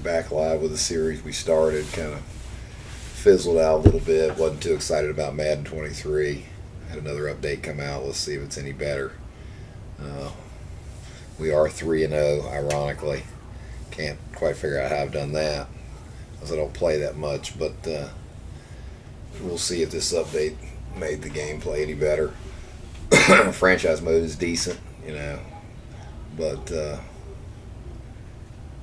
back live with the series we started. Kind of fizzled out a little bit. Wasn't too excited about Madden 23. Had another update come out. Let's see if it's any better. We are 3-0, ironically. Can't quite figure out how I've done that, because I don't play that much. But we'll see if this update made the gameplay any better. Franchise mode is decent, but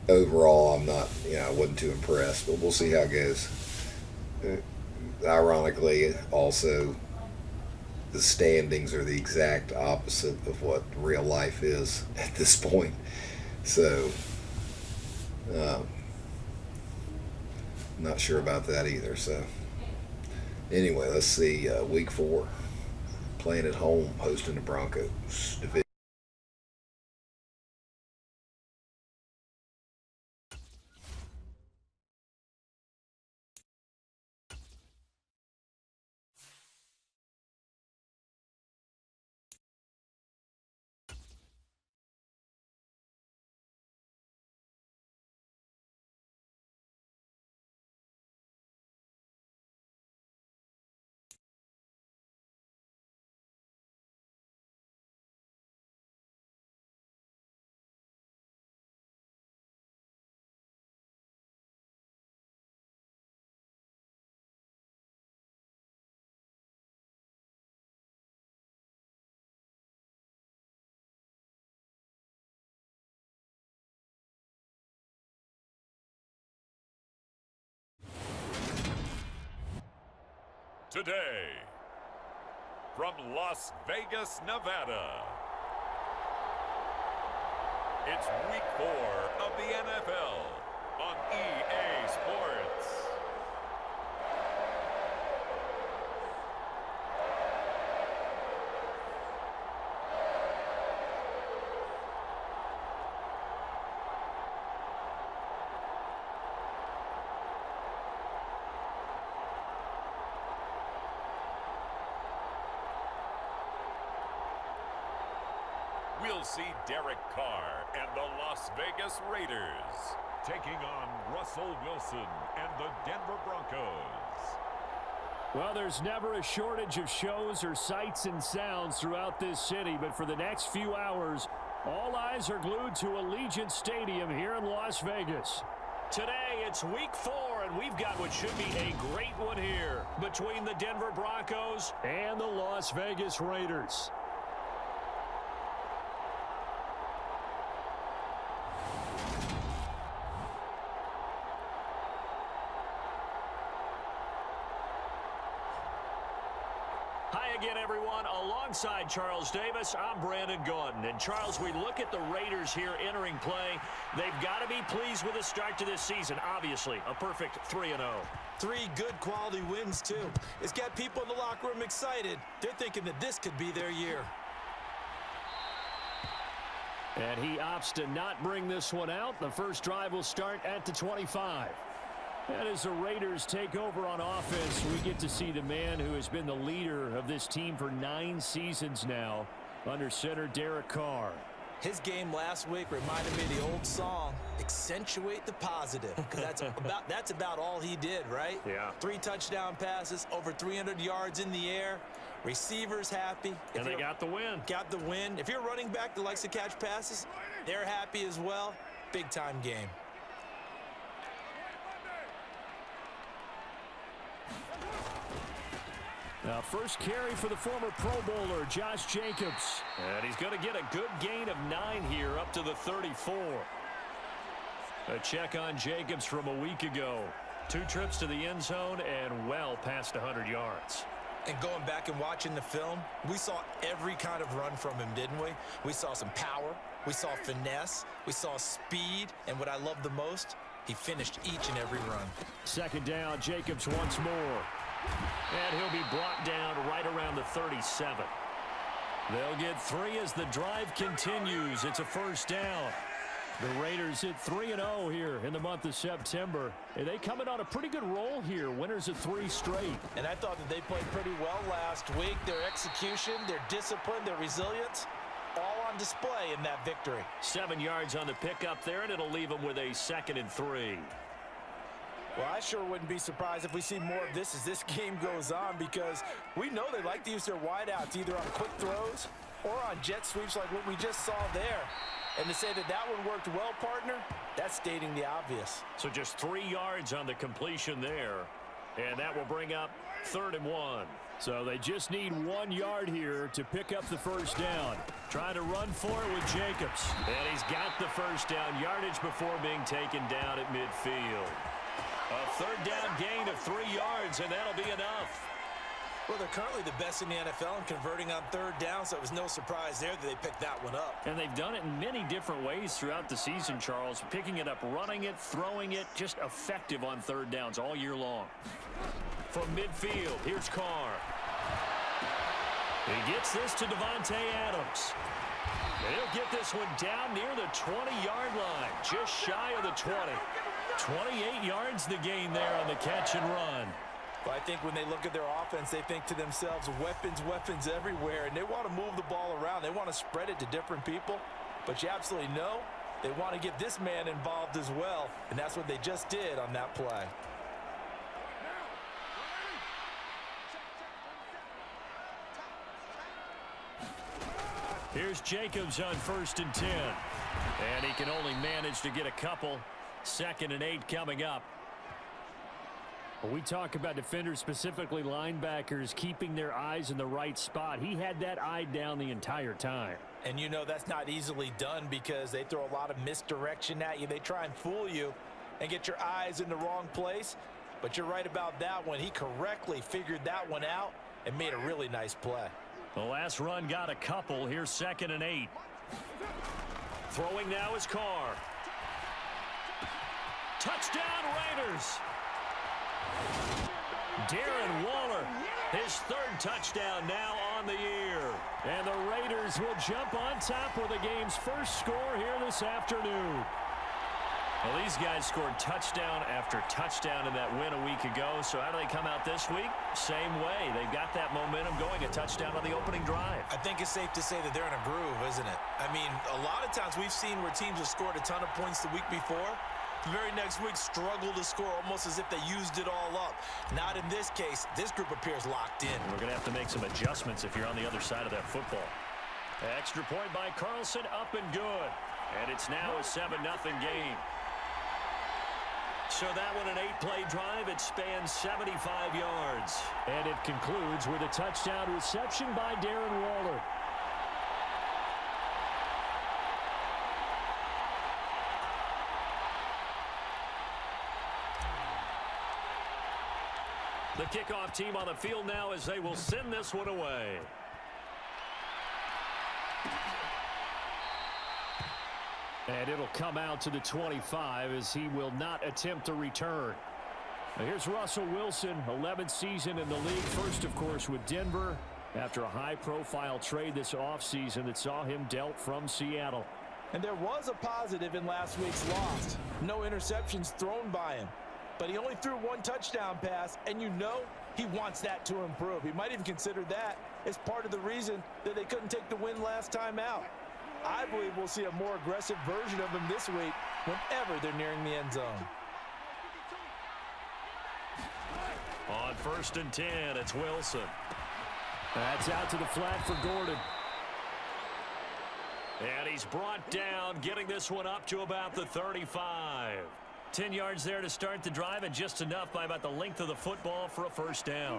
overall I'm not, I wasn't too impressed. But we'll see how it goes. Ironically, also, the standings are the exact opposite of what real life is at this point. So, not sure about that either. So, anyway, let's see. Week 4, playing at home, hosting the Broncos. Today, from Las Vegas, Nevada, it's Week 4 of the NFL on EA Sports. We'll see Derek Carr and the Las Vegas Raiders taking on Russell Wilson and the Denver Broncos. Well, there's never a shortage of shows or sights and sounds throughout this city, but for the next few hours, all eyes are glued to Allegiant Stadium here in Las Vegas. Today, it's Week 4, and we've got what should be a great one here between the Denver Broncos and the Las Vegas Raiders. Again, everyone, alongside Charles Davis, I'm Brandon Gordon. And, Charles, we look at the Raiders here entering play. They've got to be pleased with the start to this season. Obviously, a perfect 3-0. 3 good quality wins, too. It's got people in the locker room excited. They're thinking that this could be their year. And he opts to not bring this one out. The first drive will start at the 25. And as the Raiders take over on offense, we get to see the man who has been the leader of this team for 9 seasons now, under center Derek Carr. His game last week reminded me of the old song, accentuate the positive, because that's about all he did, right? Yeah. 3 touchdown passes, over 300 yards in the air, receivers happy. And they got the win. Got the win. If you're a running back that likes to catch passes, they're happy as well. Big-time game. Now, first carry for the former Pro Bowler, Josh Jacobs. And he's going to get a good gain of 9 here, up to the 34. A check on Jacobs from a week ago. 2 trips to the end zone and well past 100 yards. And going back and watching the film, we saw every kind of run from him, didn't we? We saw some power. We saw finesse. We saw speed. And what I love the most, he finished each and every run. Second down, Jacobs once more. And he'll be brought down right around the 37. They'll get 3 as the drive continues. It's a first down. The Raiders hit 3-0 here in the month of September. And they come in on a pretty good roll here. Winners of 3 straight. And I thought that they played pretty well last week. Their execution, their discipline, their resilience, all on display in that victory. 7 yards on the pickup there, and it'll leave them with a 2nd and 3. Well, I sure wouldn't be surprised if we see more of this as this game goes on, because we know they like to use their wideouts either on quick throws or on jet sweeps like what we just saw there. And to say that that one worked well, partner, that's stating the obvious. So just 3 yards on the completion there, and that will bring up 3rd and 1. So they just need 1 yard here to pick up the first down. Trying to run for it with Jacobs. And he's got the first down yardage before being taken down at midfield. A 3rd down gain of 3 yards, and that'll be enough. Well, they're currently the best in the NFL in converting on 3rd down, so it was no surprise there that they picked that one up. And they've done it in many different ways throughout the season, Charles. Picking it up, running it, throwing it, just effective on 3rd downs all year long. From midfield, here's Carr. He gets this to Devontae Adams. He'll get this one down near the 20-yard line, just shy of the 20. 28 yards the gain there on the catch and run. Well, I think when they look at their offense, they think to themselves, weapons, weapons everywhere, and they want to move the ball around. They want to spread it to different people, but you absolutely know they want to get this man involved as well, and that's what they just did on that play. Here's Jacobs on 1st and 10, and he can only manage to get a couple. 2nd and 8 coming up. When we talk about defenders, specifically linebackers, keeping their eyes in the right spot, he had that eye down the entire time. And you know that's not easily done because they throw a lot of misdirection at you. They try and fool you and get your eyes in the wrong place. But you're right about that one. He correctly figured that one out and made a really nice play. The last run got a couple. Here's 2nd and 8. Throwing now is Carr. Touchdown, Raiders. Darren Waller, his 3rd touchdown now on the year. And the Raiders will jump on top with the game's first score here this afternoon. Well, these guys scored touchdown after touchdown in that win a week ago. So how do they come out this week? Same way. They've got that momentum going, a touchdown on the opening drive. I think it's safe to say that they're in a groove, isn't it? I mean, a lot of times we've seen where teams have scored a ton of points the week before. The very next week struggle to score almost as if they used it all up. Not in this case. This group appears locked in. We're going to have to make some adjustments if you're on the other side of that football. Extra point by Carlson, up and good. And it's now a 7-0 game. So that one, an 8-play drive. It spans 75 yards. And it concludes with a touchdown reception by Darren Waller. The kickoff team on the field now as they will send this one away. And it'll come out to the 25 as he will not attempt a return. Now here's Russell Wilson, 11th season in the league. First, of course, with Denver after a high-profile trade this offseason that saw him dealt from Seattle. And there was a positive in last week's loss. No interceptions thrown by him. But he only threw 1 touchdown pass, and you know he wants that to improve. He might even consider that as part of the reason that they couldn't take the win last time out. I believe we'll see a more aggressive version of him this week whenever they're nearing the end zone. On 1st and 10, it's Wilson. That's out to the flat for Gordon. And he's brought down, getting this one up to about the 35. 10 yards there to start the drive, and just enough by about the length of the football for a first down.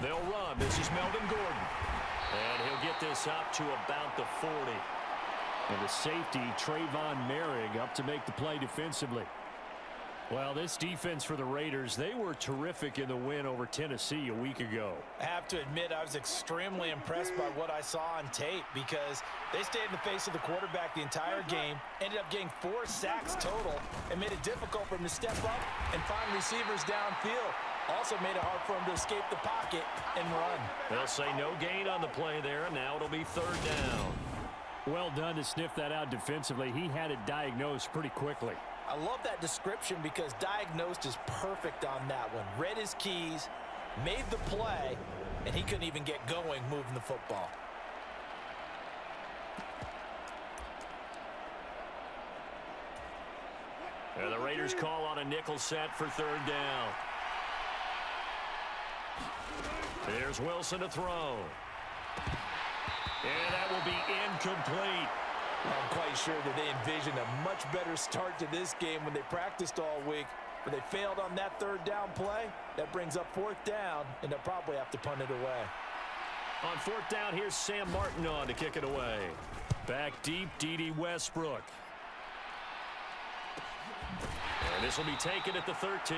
They'll run. This is Melvin Gordon. And he'll get this up to about the 40. And the safety, Trayvon Merrick, up to make the play defensively. Well, this defense for the Raiders, they were terrific in the win over Tennessee a week ago. I have to admit, I was extremely impressed by what I saw on tape because they stayed in the face of the quarterback the entire game, ended up getting 4 sacks total, and made it difficult for him to step up and find receivers downfield. Also made it hard for him to escape the pocket and run. They'll say no gain on the play there, and now it'll be 3rd down. Well done to sniff that out defensively. He had it diagnosed pretty quickly. I love that description because diagnosed is perfect on that one. Read his keys, made the play, and he couldn't even get going moving the football. And the Raiders call on a nickel set for third down. Here's Wilson to throw. And that will be incomplete. I'm quite sure that they envisioned a much better start to this game when they practiced all week. But they failed on that third down play. That brings up fourth down, and they'll probably have to punt it away. On fourth down, here's Sam Martin on to kick it away. Back deep, D.D. Westbrook. And this will be taken at the 13.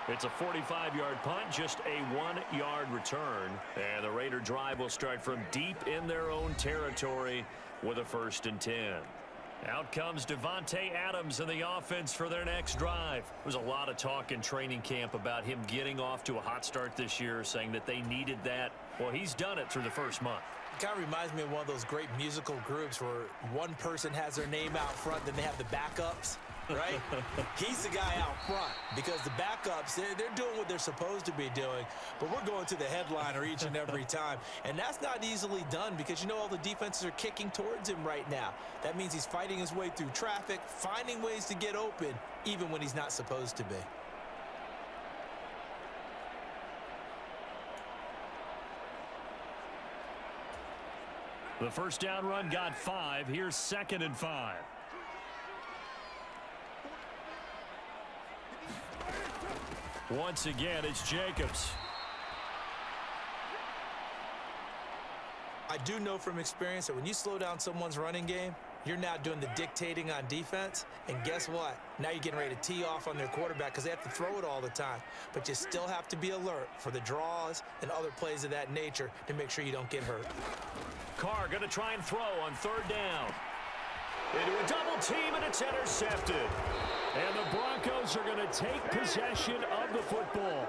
It's a 45-yard punt, just a 1-yard return. And the Raider drive will start from deep in their own territory with a 1st and 10. Out comes Devontae Adams in the offense for their next drive. There was a lot of talk in training camp about him getting off to a hot start this year, saying that they needed that. Well, he's done it through the first month. It kind of reminds me of one of those great musical groups where one person has their name out front, then they have the backups, right? He's the guy out front because the backups, they're doing what they're supposed to be doing, but we're going to the headliner each and every time. And that's not easily done because, you know, all the defenses are kicking towards him right now. That means he's fighting his way through traffic, finding ways to get open, even when he's not supposed to be. The first down run got 5. Here's 2nd and 5. Once again, it's Jacobs. I do know from experience that when you slow down someone's running game, you're now doing the dictating on defense. And guess what? Now you're getting ready to tee off on their quarterback because they have to throw it all the time. But you still have to be alert for the draws and other plays of that nature to make sure you don't get hurt. Carr going to try and throw on 3rd down. Into a double team, and it's intercepted. And the Broncos are going to take possession of the football.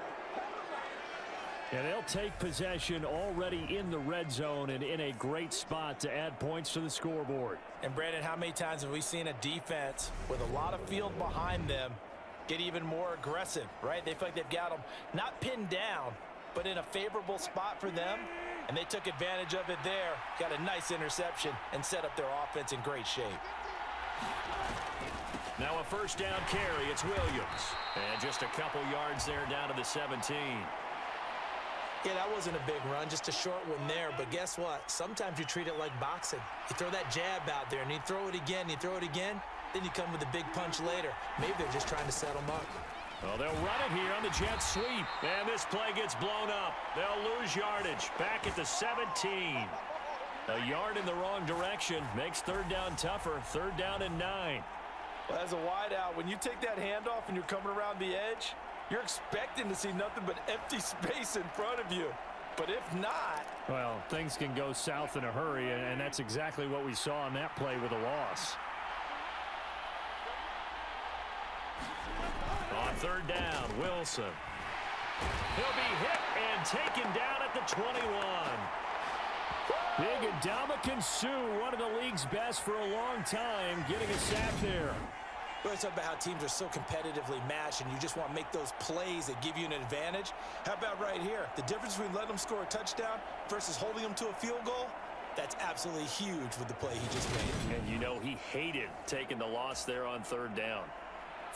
And they'll take possession already in the red zone and in a great spot to add points to the scoreboard. And, Brandon, how many times have we seen a defense with a lot of field behind them get even more aggressive, right? They feel like they've got them not pinned down, but in a favorable spot for them. And they took advantage of it there, got a nice interception, and set up their offense in great shape. Now a first down carry. It's Williams. And just a couple yards there down to the 17. Yeah, that wasn't a big run, just a short one there. But guess what? Sometimes you treat it like boxing. You throw that jab out there, and you throw it again, you throw it again, then you come with a big punch later. Maybe they're just trying to set them up. Well, they'll run it here on the jet sweep. And this play gets blown up. They'll lose yardage. Back at the 17. A yard in the wrong direction makes 3rd down tougher. 3rd down and 9. Well, as a wideout, when you take that handoff and you're coming around the edge, you're expecting to see nothing but empty space in front of you. But if not... Well, things can go south in a hurry, and that's exactly what we saw on that play with a loss. On 3rd down, Wilson. He'll be hit and taken down at the 21. Big Ndamukong Suh, one of the league's best for a long time, getting a sack there. We always talk about how teams are so competitively matched and you just want to make those plays that give you an advantage. How about right here? The difference between letting them score a touchdown versus holding them to a field goal, that's absolutely huge with the play he just made. And you know he hated taking the loss there on 3rd down.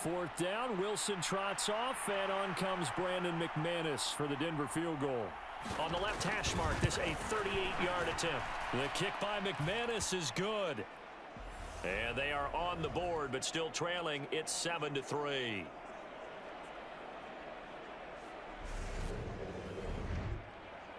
4th down, Wilson trots off, and on comes Brandon McManus for the Denver field goal. On the left hash mark, this a 38-yard attempt. The kick by McManus is good. And they are on the board, but still trailing. It's 7-3.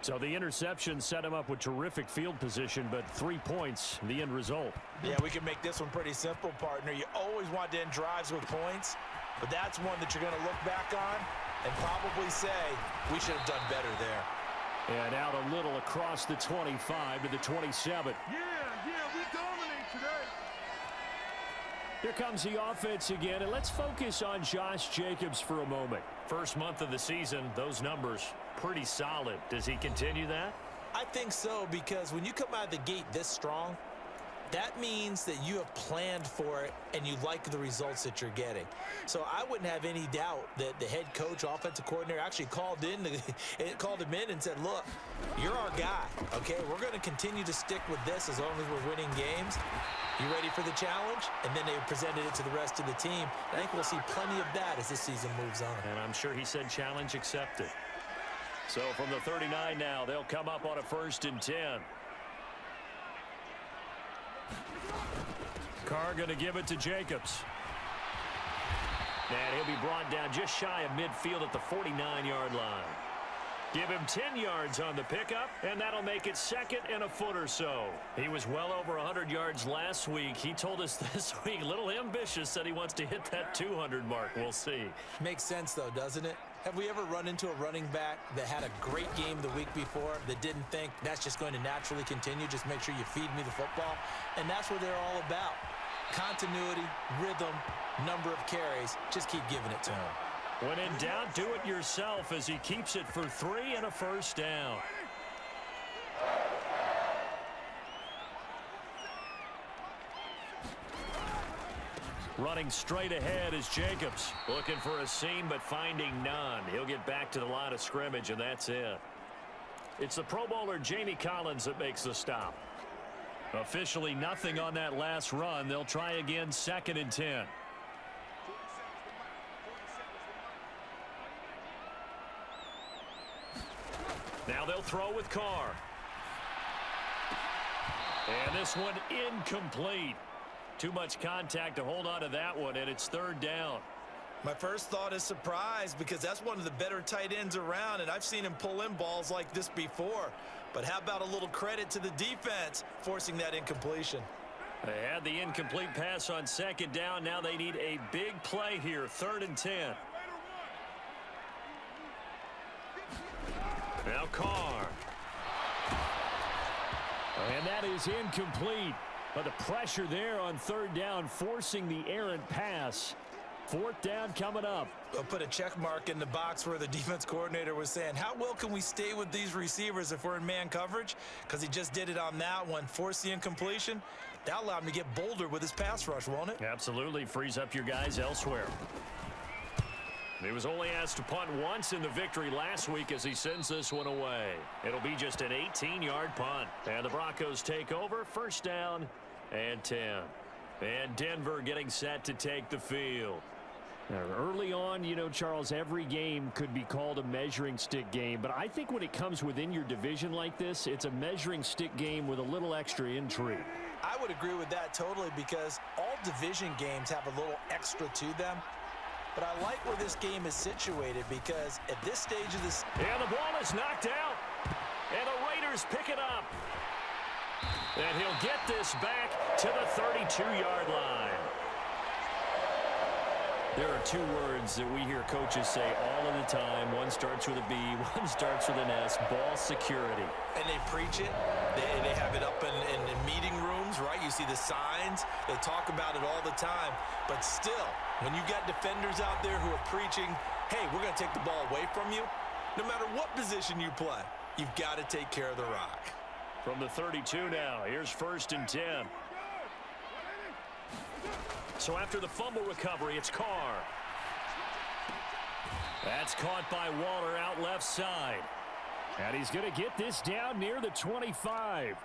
So the interception set him up with terrific field position, but 3 points, the end result. Yeah, we can make this one pretty simple, partner. You always want to end drives with points, but that's one that you're going to look back on and probably say, we should have done better there. And out a little across the 25 to the 27. Yeah, we dominate today. Here comes the offense again, and let's focus on Josh Jacobs for a moment. First month of the season, those numbers pretty solid. Does he continue that? I think so, because when you come out of the gate this strong, that means that you have planned for it and you like the results that you're getting. So I wouldn't have any doubt that the head coach, offensive coordinator actually called him in and said, look, you're our guy, okay? We're going to continue to stick with this as long as we're winning games. You ready for the challenge? And then they presented it to the rest of the team. I think we'll see plenty of that as this season moves on. And I'm sure he said challenge accepted. So from the 39 now, they'll come up on a 1st and 10. Carr going to give it to Jacobs. And he'll be brought down just shy of midfield at the 49-yard line. Give him 10 yards on the pickup, and that'll make it 2nd and a foot or so. He was well over 100 yards last week. He told us this week, a little ambitious, said he wants to hit that 200 mark. We'll see. Makes sense, though, doesn't it? Have we ever run into a running back that had a great game the week before that didn't think that's just going to naturally continue? Just make sure you feed me the football. And that's what they're all about. Continuity, rhythm, number of carries. Just keep giving it to him. When in doubt, do it yourself as he keeps it for 3 and a 1st down. Running straight ahead is Jacobs. Looking for a seam, but finding none. He'll get back to the line of scrimmage, and that's it. It's the Pro Bowler Jamie Collins that makes the stop. Officially nothing on that last run. They'll try again, 2nd and 10. Now they'll throw with Carr. And this one incomplete. Too much contact to hold on to that one, and it's 3rd down. My first thought is surprise because that's one of the better tight ends around, and I've seen him pull in balls like this before. But how about a little credit to the defense forcing that incompletion? They had the incomplete pass on 2nd down. Now they need a big play here, 3rd and 10. Now Carr. And that is incomplete. But the pressure there on 3rd down, forcing the errant pass. 4th down coming up. I'll put a check mark in the box where the defense coordinator was saying, how well can we stay with these receivers if we're in man coverage? Because he just did it on that one, forced the incompletion. That'll allow him to get bolder with his pass rush, won't it? Absolutely. Frees up your guys elsewhere. He was only asked to punt once in the victory last week as he sends this one away. It'll be just an 18-yard punt. And the Broncos take over, 1st down and 10. And Denver getting set to take the field. Now, early on, you know, Charles, every game could be called a measuring stick game. But I think when it comes within your division like this, it's a measuring stick game with a little extra intrigue. I would agree with that totally because all division games have a little extra to them. But I like where this game is situated because at this stage of this... And the ball is knocked out. And the Raiders pick it up. And he'll get this back to the 32-yard line. There are 2 words that we hear coaches say all of the time. One starts with a B, one starts with an S, ball security. And they preach it. They have it up in meeting rooms, right? You see the signs. They talk about it all the time. But still, when you got defenders out there who are preaching, hey, we're going to take the ball away from you, no matter what position you play, you've got to take care of the rock. From the 32 now, here's 1st and 10. So after the fumble recovery, it's Carr. That's caught by Waller out left side. And he's going to get this down near the 25.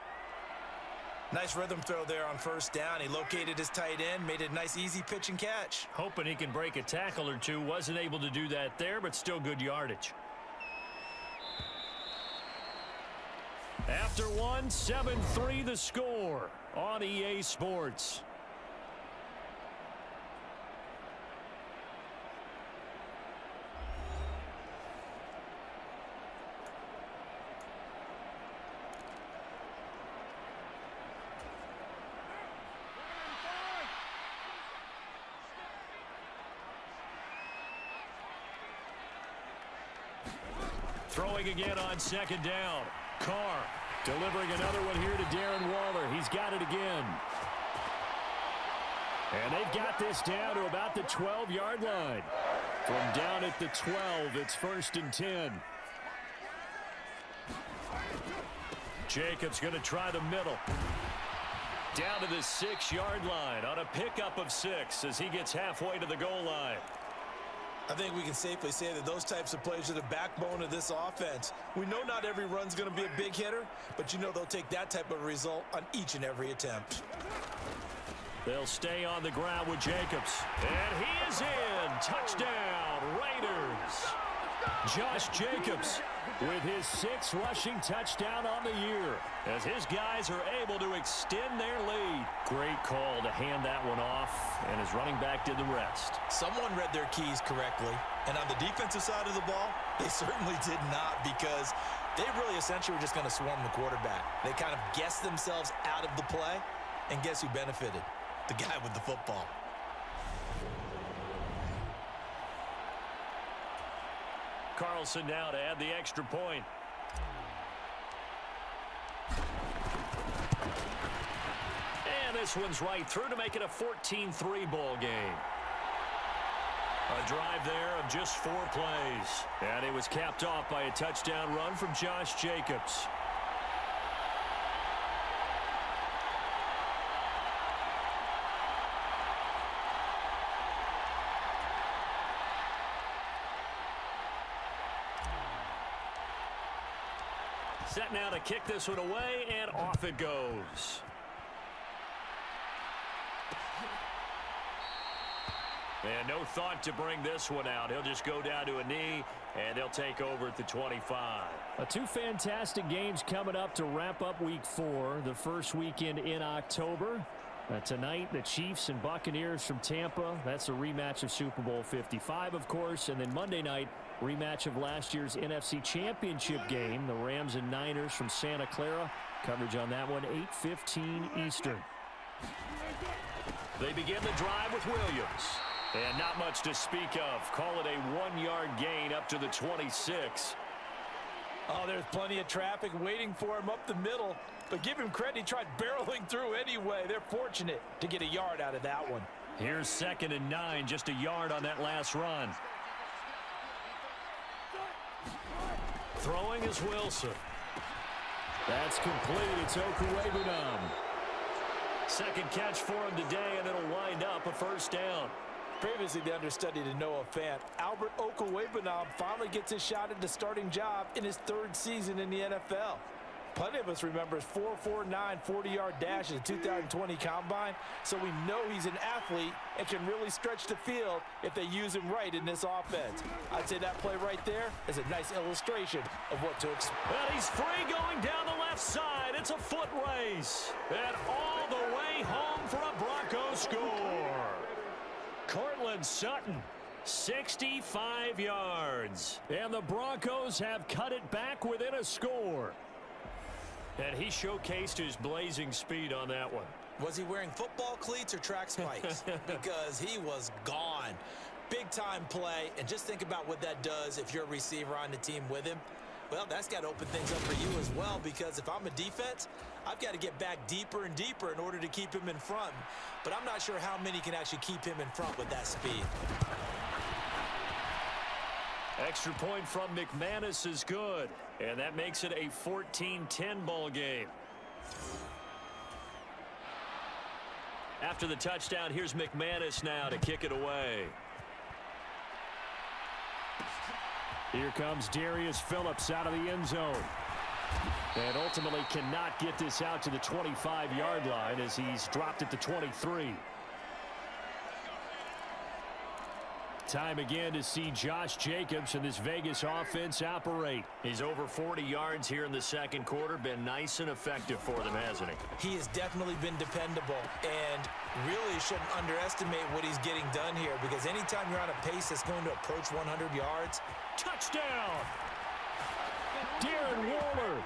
Nice rhythm throw there on 1st down. He located his tight end, made a nice easy pitch and catch. Hoping he can break a tackle or two. Wasn't able to do that there, but still good yardage. After one, 7-3 the score on EA Sports. Throwing again on 2nd down. Carr delivering another one here to Darren Waller. He's got it again. And they've got this down to about the 12-yard line. From down at the 12, it's 1st and 10. Jacobs going to try the middle. Down to the 6-yard line on a pickup of 6 as he gets halfway to the goal line. I think we can safely say that those types of plays are the backbone of this offense. We know not every run's going to be a big hitter, but you know they'll take that type of result on each and every attempt. They'll stay on the ground with Jacobs. And he is in. Touchdown, Raiders. Josh Jacobs with his 6th rushing touchdown on the year as his guys are able to extend their lead. Great call to hand that one off, and his running back did the rest. Someone read their keys correctly, and on the defensive side of the ball, they certainly did not, because they really essentially were just going to swarm the quarterback. They kind of guessed themselves out of the play, and guess who benefited? The guy with the football. Carlson now to add the extra point. And this one's right through to make it a 14-3 ball game. A drive there of just 4 plays. And it was capped off by a touchdown run from Josh Jacobs. Set now to kick this one away, and off it goes. And no thought to bring this one out. He'll just go down to a knee, and they'll take over at the 25. 2 fantastic games coming up to wrap up Week 4, the first weekend in October. Tonight, the Chiefs and Buccaneers from Tampa. That's a rematch of Super Bowl 55, of course. And then Monday night, rematch of last year's NFC Championship game, the Rams and Niners from Santa Clara. Coverage on that one, 8:15 Eastern. They begin the drive with Williams. And not much to speak of. Call it a 1-yard gain up to the 26. Oh, there's plenty of traffic waiting for him up the middle. But give him credit, he tried barreling through anyway. They're fortunate to get a yard out of that one. Here's 2nd and 9, just a yard on that last run. Throwing is Wilson. That's complete. It's Okuwebunam. 2nd catch for him today, and it'll wind up a first down. Previously the understudy to Noah Fant, Albert Okuwebunam finally gets his shot at the starting job in his 3rd season in the NFL. Plenty of us remember his 4.49 40-yard dash at the 2020 Combine, so we know he's an athlete and can really stretch the field if they use him right in this offense. I'd say that play right there is a nice illustration of what to expect. Well, he's free going down the left side. It's a foot race. And all the way home for a Broncos score. Cortland Sutton, 65 yards. And the Broncos have cut it back within a score. And he showcased his blazing speed on that one. Was he wearing football cleats or track spikes? Because he was gone. Big-time play, and just think about what that does if you're a receiver on the team with him. Well, that's got to open things up for you as well, because if I'm a defense, I've got to get back deeper and deeper in order to keep him in front. But I'm not sure how many can actually keep him in front with that speed. Extra point from McManus is good, and that makes it a 14-10 ball game. After the touchdown, here's McManus now to kick it away. Here comes Darius Phillips out of the end zone. And ultimately cannot get this out to the 25-yard line as he's dropped at the 23. Time again to see Josh Jacobs and this Vegas offense operate. He's over 40 yards here in the 2nd quarter. Been nice and effective for them, hasn't he? He has definitely been dependable, and really shouldn't underestimate what he's getting done here, because anytime you're on a pace that's going to approach 100 yards. Touchdown! Darren Waller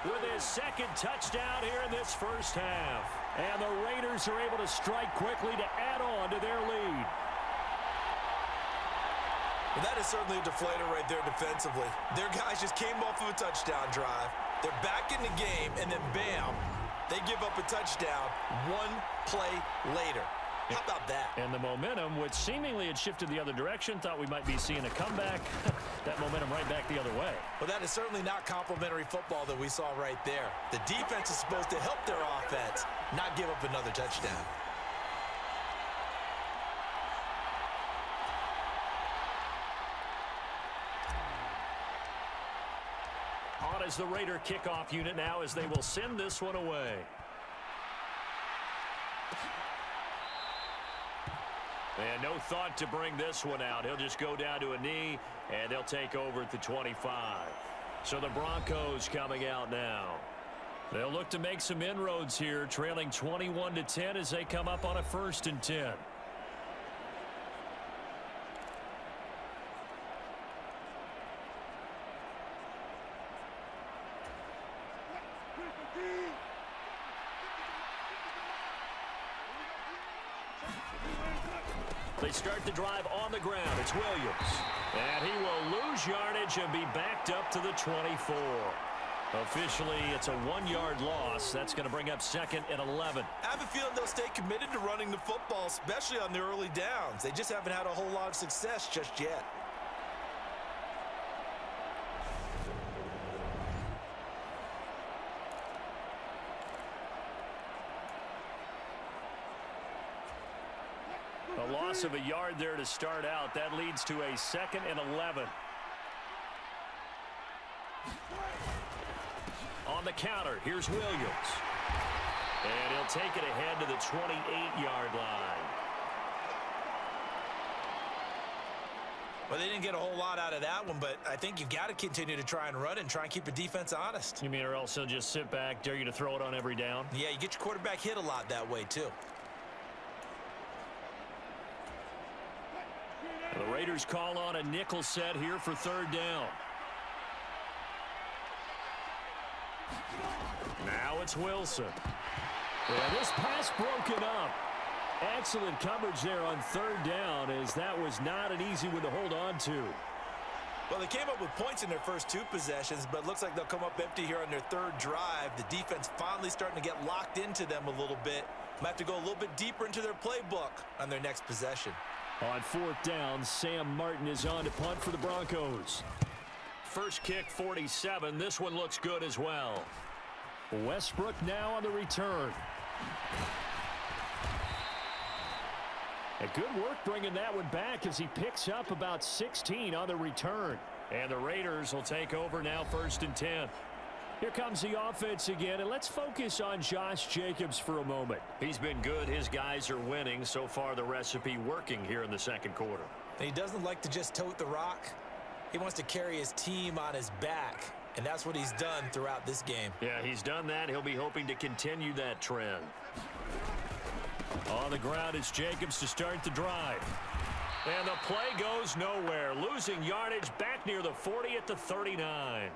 with his 2nd touchdown here in this first half. And the Raiders are able to strike quickly to add on to their lead. Well, that is certainly a deflator right there defensively. Their guys just came off of a touchdown drive. They're back in the game, and then bam, they give up a touchdown 1 play later. How about that? And the momentum, which seemingly had shifted the other direction, thought we might be seeing a comeback. That momentum right back the other way. Well, that is certainly not complimentary football that we saw right there. The defense is supposed to help their offense, not give up another touchdown. On as the Raider kickoff unit now as they will send this one away. And no thought to bring this one out. He'll just go down to a knee, and they'll take over at the 25. So the Broncos coming out now. They'll look to make some inroads here, trailing 21-10 as they come up on a 1st and 10. They start the drive on the ground. It's Williams. And he will lose yardage and be backed up to the 24. Officially, it's a 1-yard loss. That's going to bring up 2nd and 11. I have a feeling they'll stay committed to running the football, especially on the early downs. They just haven't had a whole lot of success just yet. A loss of a yard there to start out. That leads to a 2nd and 11. On the counter, here's Williams. And he'll take it ahead to the 28-yard line. Well, they didn't get a whole lot out of that one, but I think you've got to continue to try and run and try and keep the defense honest. You mean or else he'll just sit back, dare you to throw it on every down? Yeah, you get your quarterback hit a lot that way, too. The Raiders call on a nickel set here for 3rd down. Now it's Wilson. And this pass broken up. Excellent coverage there on 3rd down, as that was not an easy one to hold on to. Well, they came up with points in their first 2 possessions, but it looks like they'll come up empty here on their 3rd drive. The defense finally starting to get locked into them a little bit. Might have to go a little bit deeper into their playbook on their next possession. On 4th down, Sam Martin is on to punt for the Broncos. First kick, 47. This one looks good as well. Westbrook now on the return. A good work bringing that one back as he picks up about 16 on the return. And the Raiders will take over now, 1st and 10. Here comes the offense again, and let's focus on Josh Jacobs for a moment. He's been good. His guys are winning. So far, the recipe working here in the 2nd quarter. And he doesn't like to just tote the rock. He wants to carry his team on his back, and that's what he's done throughout this game. Yeah, he's done that. He'll be hoping to continue that trend. On the ground, it's Jacobs to start the drive. And the play goes nowhere. Losing yardage back near the 40 at the 39.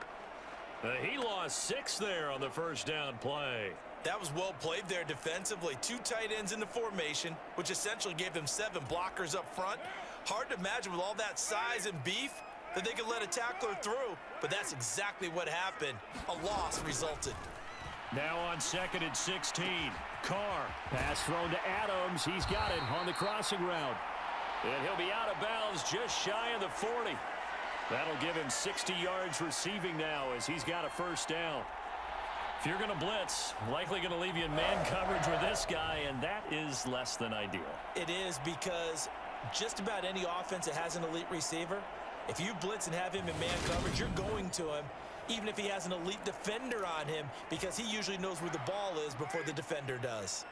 He lost 6 there on the 1st down play. That was well played there defensively. 2 tight ends in the formation, which essentially gave them 7 blockers up front. Hard to imagine with all that size and beef that they could let a tackler through, but that's exactly what happened. A loss resulted. Now on 2nd and 16. Carr. Pass thrown to Adams. He's got it on the crossing route. And he'll be out of bounds just shy of the 40. That'll give him 60 yards receiving now as he's got a 1st down. If you're going to blitz, likely going to leave you in man coverage with this guy, and that is less than ideal. It is, because just about any offense that has an elite receiver, if you blitz and have him in man coverage, you're going to him, even if he has an elite defender on him, because he usually knows where the ball is before the defender does.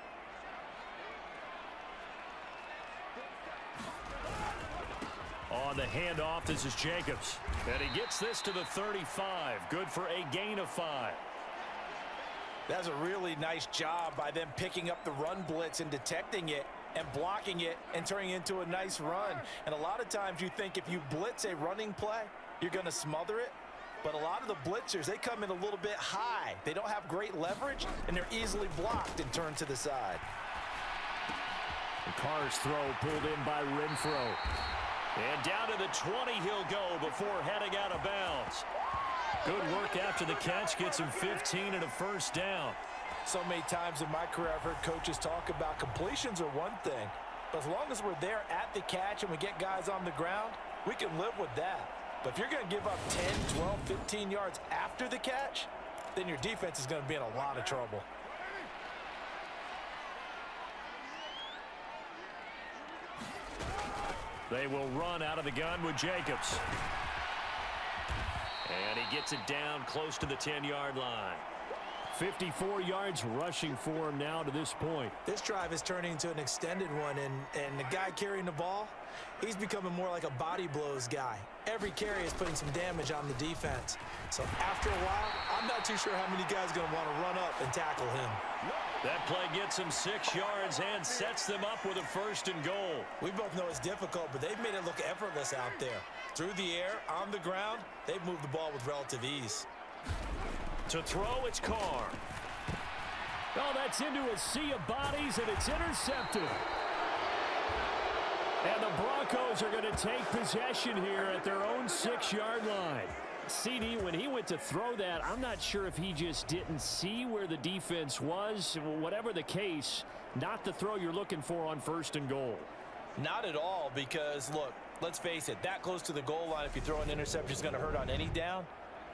On the handoff, this is Jacobs. And he gets this to the 35. Good for a gain of 5. That's a really nice job by them picking up the run blitz and detecting it and blocking it and turning it into a nice run. And a lot of times you think if you blitz a running play, you're going to smother it. But a lot of the blitzers, they come in a little bit high. They don't have great leverage, and they're easily blocked and turned to the side. The Carr's throw pulled in by Renfro. And down to the 20 he'll go before heading out of bounds. Good work after the catch. Gets him 15 and a 1st down. So many times in my career I've heard coaches talk about completions are one thing, As long as we're there at the catch and we get guys on the ground, we can live with that. But if you're going to give up 10, 12, 15 yards after the catch, then your defense is going to be in a lot of trouble. They will run out of the gun with Jacobs. And he gets it down close to the 10-yard line. 54 yards rushing for him now to this point. This drive is turning into an extended one, and the guy carrying the ball, he's becoming more like a body blows guy. Every carry is putting some damage on the defense. So after a while, I'm not too sure how many guys are going to want to run up and tackle him. That play gets him 6 yards and sets them up with a 1st and goal. We both know it's difficult, but they've made it look effortless out there. Through the air, on the ground, they've moved the ball with relative ease. To throw, it's Carr. Oh, that's into a sea of bodies, and it's intercepted. And the Broncos are going to take possession here at their own 6-yard line. CD, when he went to throw that, I'm not sure if he just didn't see where the defense was. Whatever the case, not the throw you're looking for on 1st and goal. Not at all, because, look, let's face it, that close to the goal line, if you throw an interception, is going to hurt on any down.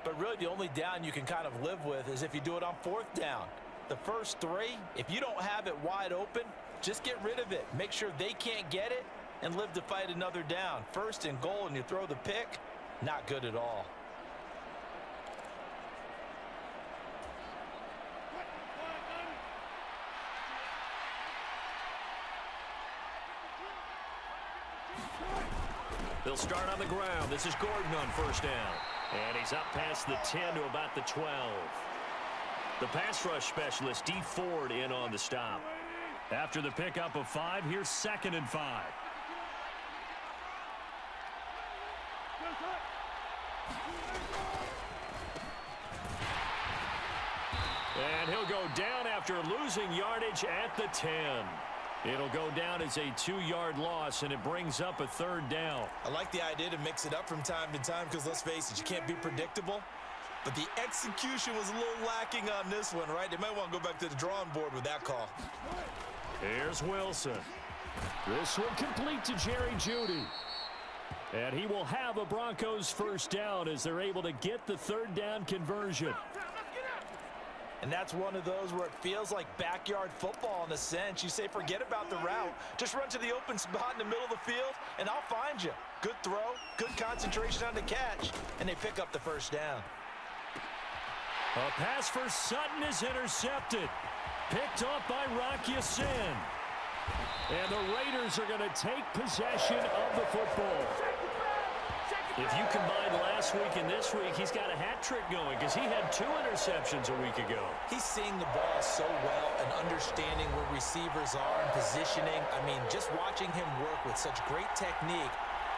But really, the only down you can kind of live with is if you do it on 4th down. The first 3, if you don't have it wide open, just get rid of it. Make sure they can't get it and live to fight another down. 1st and goal, and you throw the pick, not good at all. They'll start on the ground. This is Gordon on 1st down. And he's up past the 10 to about the 12. The pass rush specialist, D. Ford, in on the stop. After the pickup of 5, here's 2nd and 5. And he'll go down after losing yardage at the 10. It'll go down as a 2-yard loss, and it brings up a 3rd down. I like the idea to mix it up from time to time because, let's face it, you can't be predictable. But the execution was a little lacking on this one, right? They might want to go back to the drawing board with that call. Here's Wilson. This one complete to Jerry Jeudy. And he will have a Broncos 1st down as they're able to get the 3rd down conversion. And that's one of those where it feels like backyard football in a sense. You say, forget about the route. Just run to the open spot in the middle of the field, and I'll find you. Good throw, good concentration on the catch, and they pick up the 1st down. A pass for Sutton is intercepted. Picked off by Rocky Sin. And the Raiders are going to take possession of the football. If you combine last week and this week, he's got a hat trick going because he had 2 interceptions a week ago. He's seeing the ball so well and understanding where receivers are and positioning. I mean, just watching him work with such great technique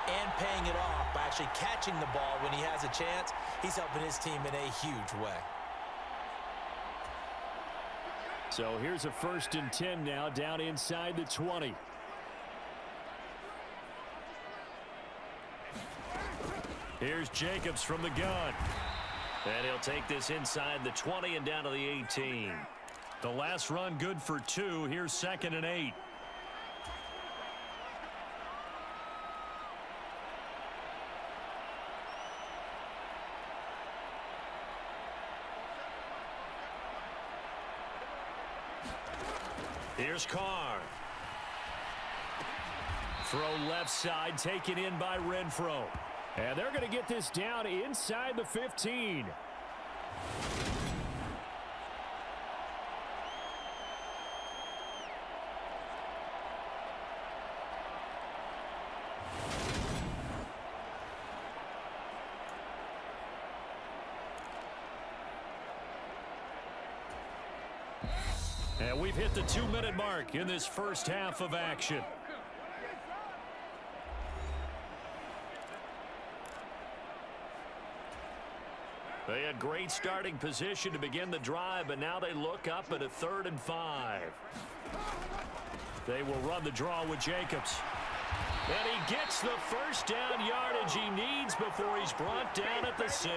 and paying it off by actually catching the ball when he has a chance, he's helping his team in a huge way. So here's a 1st and 10 now down inside the 20. Here's Jacobs from the gun. And he'll take this inside the 20 and down to the 18. The last run good for 2. Here's 2nd and 8. Here's Carr. Throw left side, taken in by Renfro. And they're going to get this down inside the 15. And we've hit the 2-minute mark in this first half of action. They had great starting position to begin the drive, but now they look up at a 3rd and 5. They will run the draw with Jacobs. And he gets the 1st down yardage he needs before he's brought down at the 6.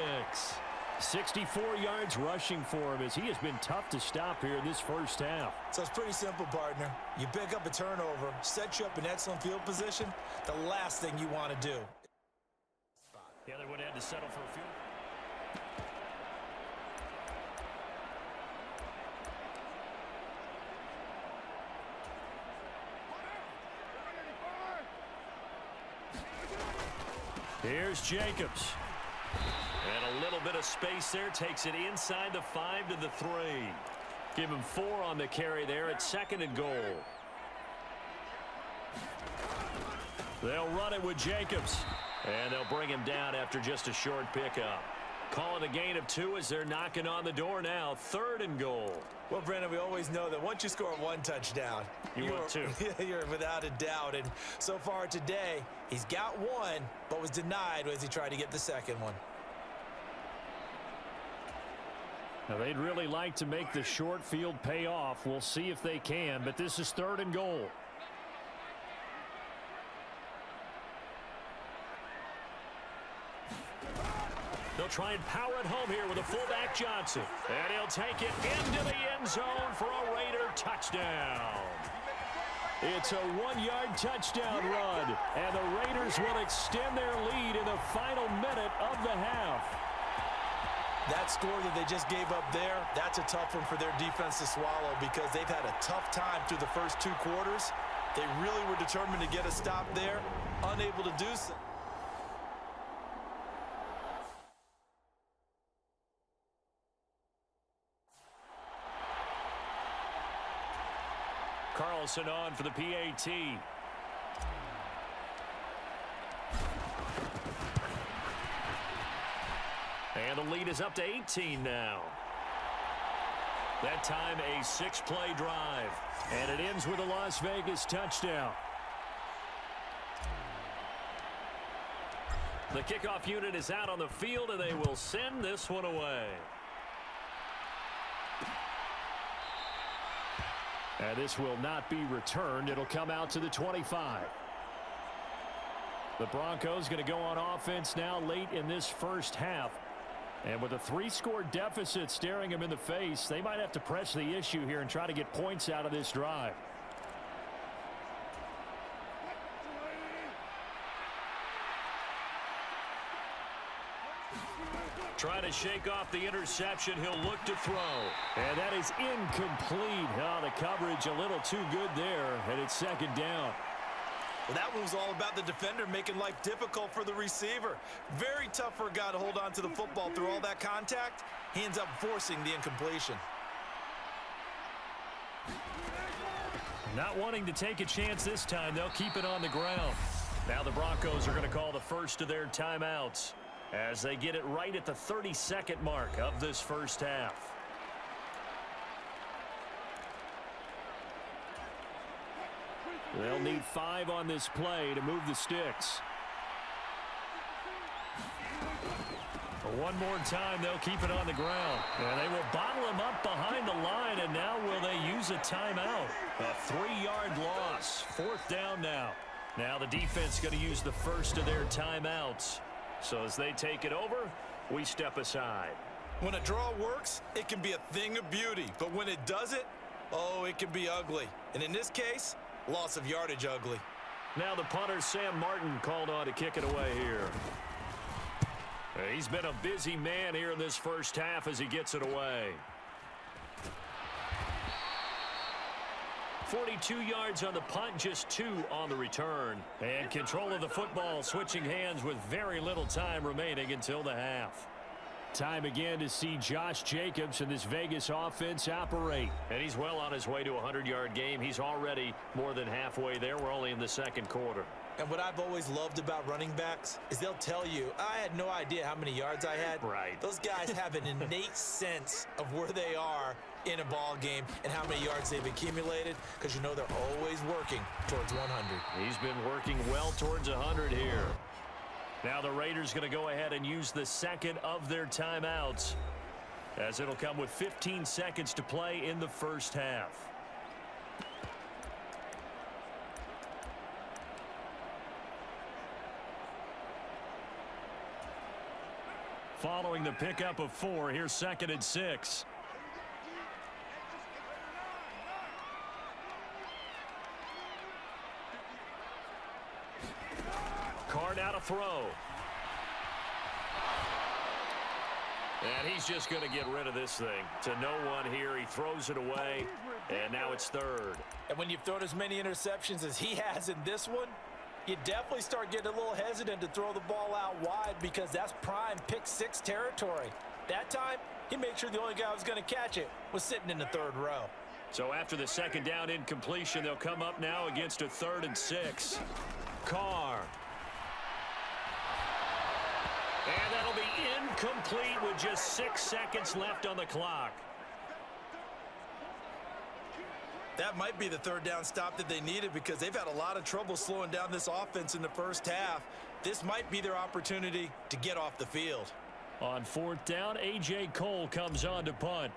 64 yards rushing for him as he has been tough to stop here in this first half. So it's pretty simple, partner. You pick up a turnover, set you up in excellent field position, the last thing you want to do. Yeah, they would have had to settle for a field. Here's Jacobs. And a little bit of space there. Takes it inside the 5 to the 3. Give him 4 on the carry there at 2nd and goal. They'll run it with Jacobs. And they'll bring him down after just a short pickup. Calling a gain of 2 as they're knocking on the door now. 3rd and goal. Well, Brandon, we always know that once you score 1 touchdown, you want 2. You're without a doubt. And so far today, he's got 1, but was denied as he tried to get the 2nd one. Now, they'd really like to make the short field pay off. We'll see if they can, but this is 3rd and goal. They'll try and power it home here with a fullback Johnson. And he'll take it into the end zone for a Raider touchdown. It's a 1-yard touchdown run, and the Raiders will extend their lead in the final minute of the half. That score that they just gave up there, that's a tough one for their defense to swallow because they've had a tough time through the first 2 quarters. They really were determined to get a stop there, unable to do so. Carlson on for the PAT. And the lead is up to 18 now. That time a 6-play drive. And it ends with a Las Vegas touchdown. The kickoff unit is out on the field, and they will send this one away. And this will not be returned. It'll come out to the 25. The Broncos going to go on offense now late in this first half. And with a 3-score deficit staring them in the face, they might have to press the issue here and try to get points out of this drive. Trying to shake off the interception. He'll look to throw. And that is incomplete. Oh, the coverage a little too good there. And it's 2nd down. Well, that one was all about the defender making life difficult for the receiver. Very tough for a guy to hold on to the football through all that contact. He ends up forcing the incompletion. Not wanting to take a chance this time. They'll keep it on the ground. Now the Broncos are going to call the first of their timeouts as they get it right at the 32nd mark of this first half. They'll need 5 on this play to move the sticks. One more time, they'll keep it on the ground. And they will bottle him up behind the line, and now will they use a timeout? A 3-yard loss. 4th down now. Now the defense going to use the first of their timeouts. So as they take it over, we step aside. When a draw works, it can be a thing of beauty. But when it doesn't, oh, it can be ugly. And in this case, loss of yardage ugly. Now the punter, Sam Martin, called on to kick it away here. He's been a busy man here in this first half as he gets it away. 42 yards on the punt, just 2 on the return. And control of the football switching hands with very little time remaining until the half. Time again to see Josh Jacobs and this Vegas offense operate. And he's well on his way to a 100-yard game. He's already more than halfway there. We're only in the 2nd quarter. And what I've always loved about running backs is they'll tell you, I had no idea how many yards I had. Right. Those guys have an innate sense of where they are in a ball game and how many yards they've accumulated because you know they're always working towards 100. He's been working well towards 100 here. Now the Raiders going to go ahead and use the 2nd of their timeouts as it'll come with 15 seconds to play in the first half. Following the pickup of 4, here's 2nd and 6. Carr now to throw. And he's just going to get rid of this thing. To no one here. He throws it away, and now it's 3rd. And when you've thrown as many interceptions as he has in this one, you definitely start getting a little hesitant to throw the ball out wide because that's prime pick-6 territory. That time, he made sure the only guy who was going to catch it was sitting in the 3rd row. So after the 2nd down incompletion, they'll come up now against a 3rd and 6. Carr. And that'll be incomplete with just 6 seconds left on the clock. That might be the 3rd down stop that they needed because they've had a lot of trouble slowing down this offense in the first half. This might be their opportunity to get off the field. On 4th down, A.J. Cole comes on to punt.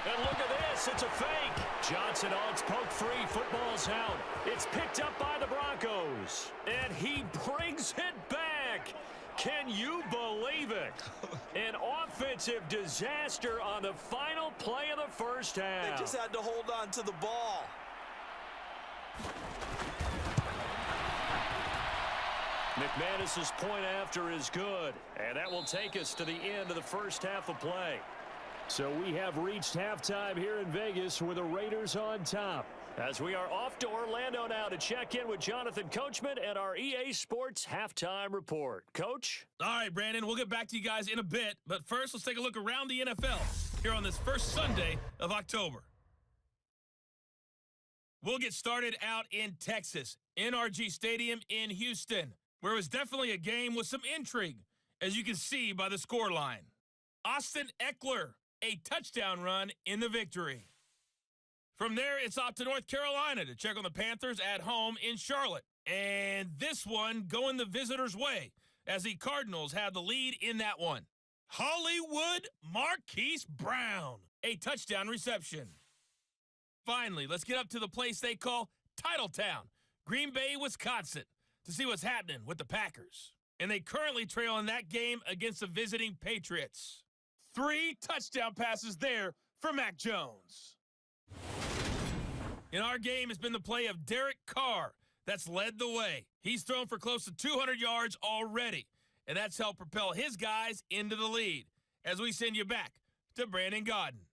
And look at this, it's a fake. Johnson on, it's poked free, football's out. It's picked up by the Broncos. And he brings it back. Can you believe it? An offensive disaster on the final play of the first half. They just had to hold on to the ball. McManus's point after is good. And that will take us to the end of the first half of play. So we have reached halftime here in Vegas with the Raiders on top. As we are off to Orlando now to check in with Jonathan Coachman and our EA Sports halftime report. Coach? All right, Brandon, we'll get back to you guys in a bit. But first, let's take a look around the NFL here on this first Sunday of October. We'll get started out in Texas, NRG Stadium in Houston, where it was definitely a game with some intrigue, as you can see by the scoreline. Austin Eckler, a touchdown run in the victory. From there, it's off to North Carolina to check on the Panthers at home in Charlotte. And this one going the visitors' way as the Cardinals have the lead in that one. Hollywood Marquise Brown, a touchdown reception. Finally, let's get up to the place they call Titletown, Green Bay, Wisconsin, to see what's happening with the Packers. And they currently trail in that game against the visiting Patriots. 3 touchdown passes there for Mac Jones. In our game has been the play of Derek Carr that's led the way. He's thrown for close to 200 yards already, and that's helped propel his guys into the lead as we send you back to Brandon Gaudin.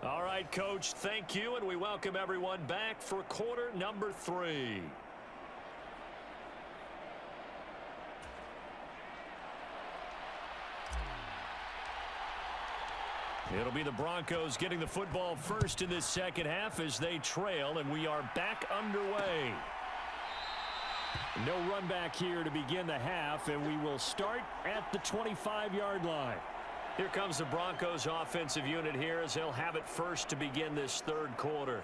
All right, Coach, thank you, and we welcome everyone back for quarter number 3. It'll be the Broncos getting the football first in this second half as they trail, and we are back underway. No run back here to begin the half, and we will start at the 25-yard line. Here comes the Broncos offensive unit here as they'll have it first to begin this 3rd quarter.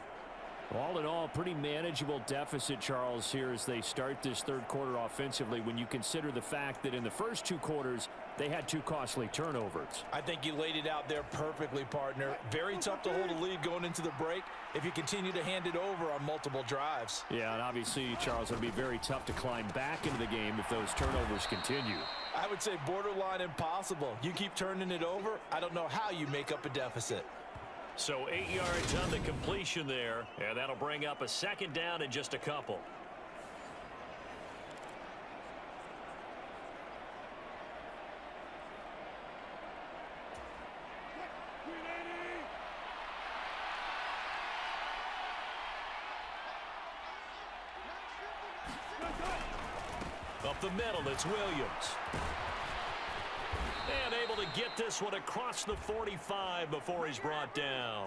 All in all, pretty manageable deficit, Charles, here as they start this 3rd quarter offensively when you consider the fact that in the first 2 quarters, they had 2 costly turnovers. I think you laid it out there perfectly, partner. Very tough to hold a lead going into the break if you continue to hand it over on multiple drives. Yeah, and obviously, Charles, it'll be very tough to climb back into the game if those turnovers continue. I would say borderline impossible. You keep turning it over, I don't know how you make up a deficit. So 8 yards on the completion there, and that'll bring up a 2nd down in just a couple. Up the middle, it's Williams. And able to get this one across the 45 before he's brought down.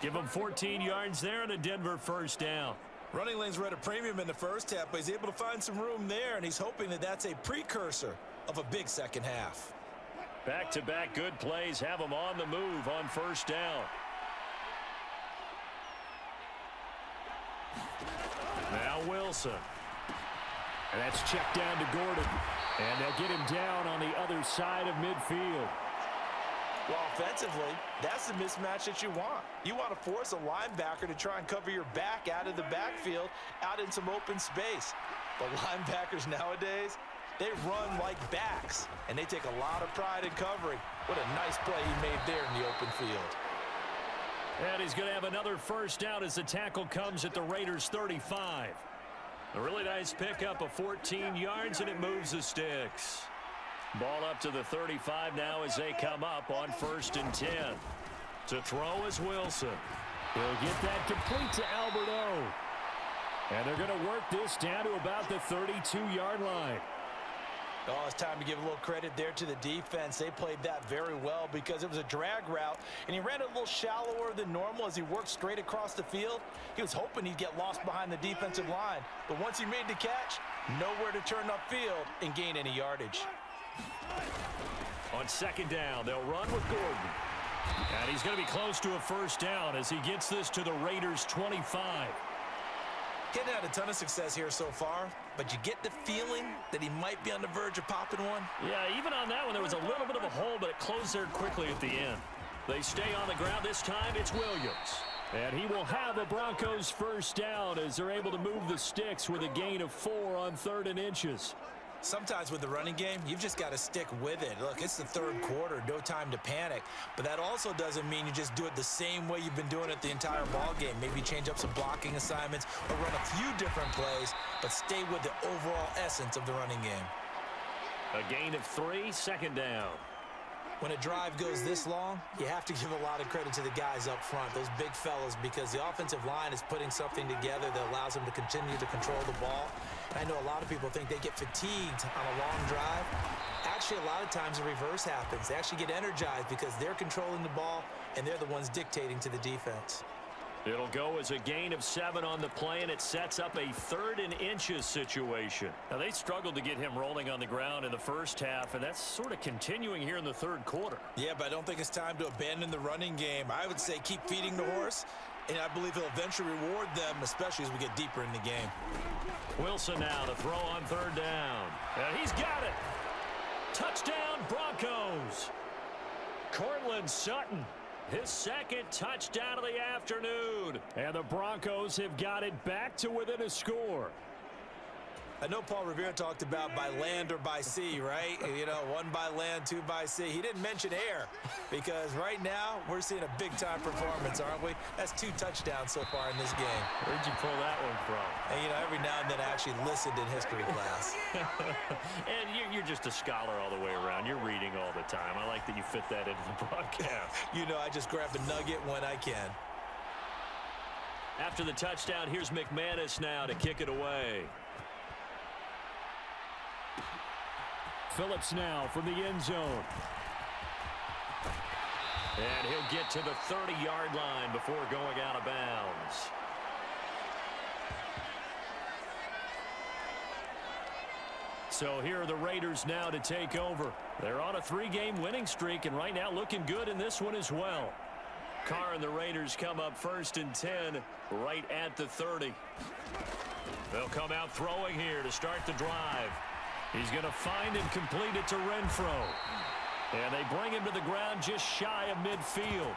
Give him 14 yards there and a Denver first down. Running lanes were at a premium in the first half, but he's able to find some room there, and he's hoping that that's a precursor of a big second half. Back-to-back good plays have him on the move on first down. Now Wilson. And that's checked down to Gordon. And they'll get him down on the other side of midfield. Well, offensively, that's the mismatch that you want. You want to force a linebacker to try and cover your back out of the backfield, out in some open space. But linebackers nowadays, they run like backs, and they take a lot of pride in covering. What a nice play he made there in the open field. And he's going to have another first down as the tackle comes at the Raiders' 35. A really nice pickup of 14 yards, and it moves the sticks. Ball up to the 35 now as they come up on 1st and 10. To throw is Wilson. He'll get that complete to Albert O. And they're going to work this down to about the 32-yard line. Oh, it's time to give a little credit there to the defense. They played that very well because it was a drag route, and he ran a little shallower than normal as he worked straight across the field. He was hoping he'd get lost behind the defensive line, but once he made the catch, nowhere to turn upfield and gain any yardage. On 2nd down, they'll run with Gordon. And he's going to be close to a first down as he gets this to the Raiders' 25. Getting had a ton of success here so far, but you get the feeling that he might be on the verge of popping one. Yeah, even on that one, there was a little bit of a hole, but it closed there quickly at the end. They stay on the ground. This time, it's Williams. And he will have a Broncos first down as they're able to move the sticks with a gain of 4 on 3rd and inches. Sometimes with the running game, you've just got to stick with it. Look, it's the 3rd quarter, no time to panic. But that also doesn't mean you just do it the same way you've been doing it the entire ball game. Maybe change up some blocking assignments or run a few different plays, but stay with the overall essence of the running game. A gain of 3, 2nd down. When a drive goes this long, you have to give a lot of credit to the guys up front, those big fellas, because the offensive line is putting something together that allows them to continue to control the ball. And I know a lot of people think they get fatigued on a long drive. Actually, a lot of times the reverse happens. They actually get energized because they're controlling the ball, and they're the ones dictating to the defense. It'll go as a gain of 7 on the play, and it sets up a 3rd and inches situation. Now, they struggled to get him rolling on the ground in the first half, and that's sort of continuing here in the 3rd quarter. Yeah, but I don't think it's time to abandon the running game. I would say keep feeding the horse, and I believe he'll eventually reward them, especially as we get deeper in the game. Wilson now to throw on 3rd down. And he's got it. Touchdown, Broncos. Cortland Sutton. His 2nd touchdown of the afternoon. And the Broncos have got it back to within a score. I know Paul Revere talked about by land or by sea, right? You know, 1 by land, 2 by sea. He didn't mention air because right now we're seeing a big-time performance, aren't we? That's 2 touchdowns so far in this game. Where'd you pull that one from? And, you know, every now and then I actually listened in history class. And you're just a scholar all the way around. You're reading all the time. I like that you fit that into the broadcast. You know, I just grab a nugget when I can. After the touchdown, here's McManus now to kick it away. Phillips now from the end zone. And he'll get to the 30-yard line before going out of bounds. So here are the Raiders now to take over. They're on a 3-game winning streak, and right now looking good in this one as well. Carr and the Raiders come up 1st and 10 right at the 30. They'll come out throwing here to start the drive. He's going to find and complete it to Renfro. And they bring him to the ground just shy of midfield.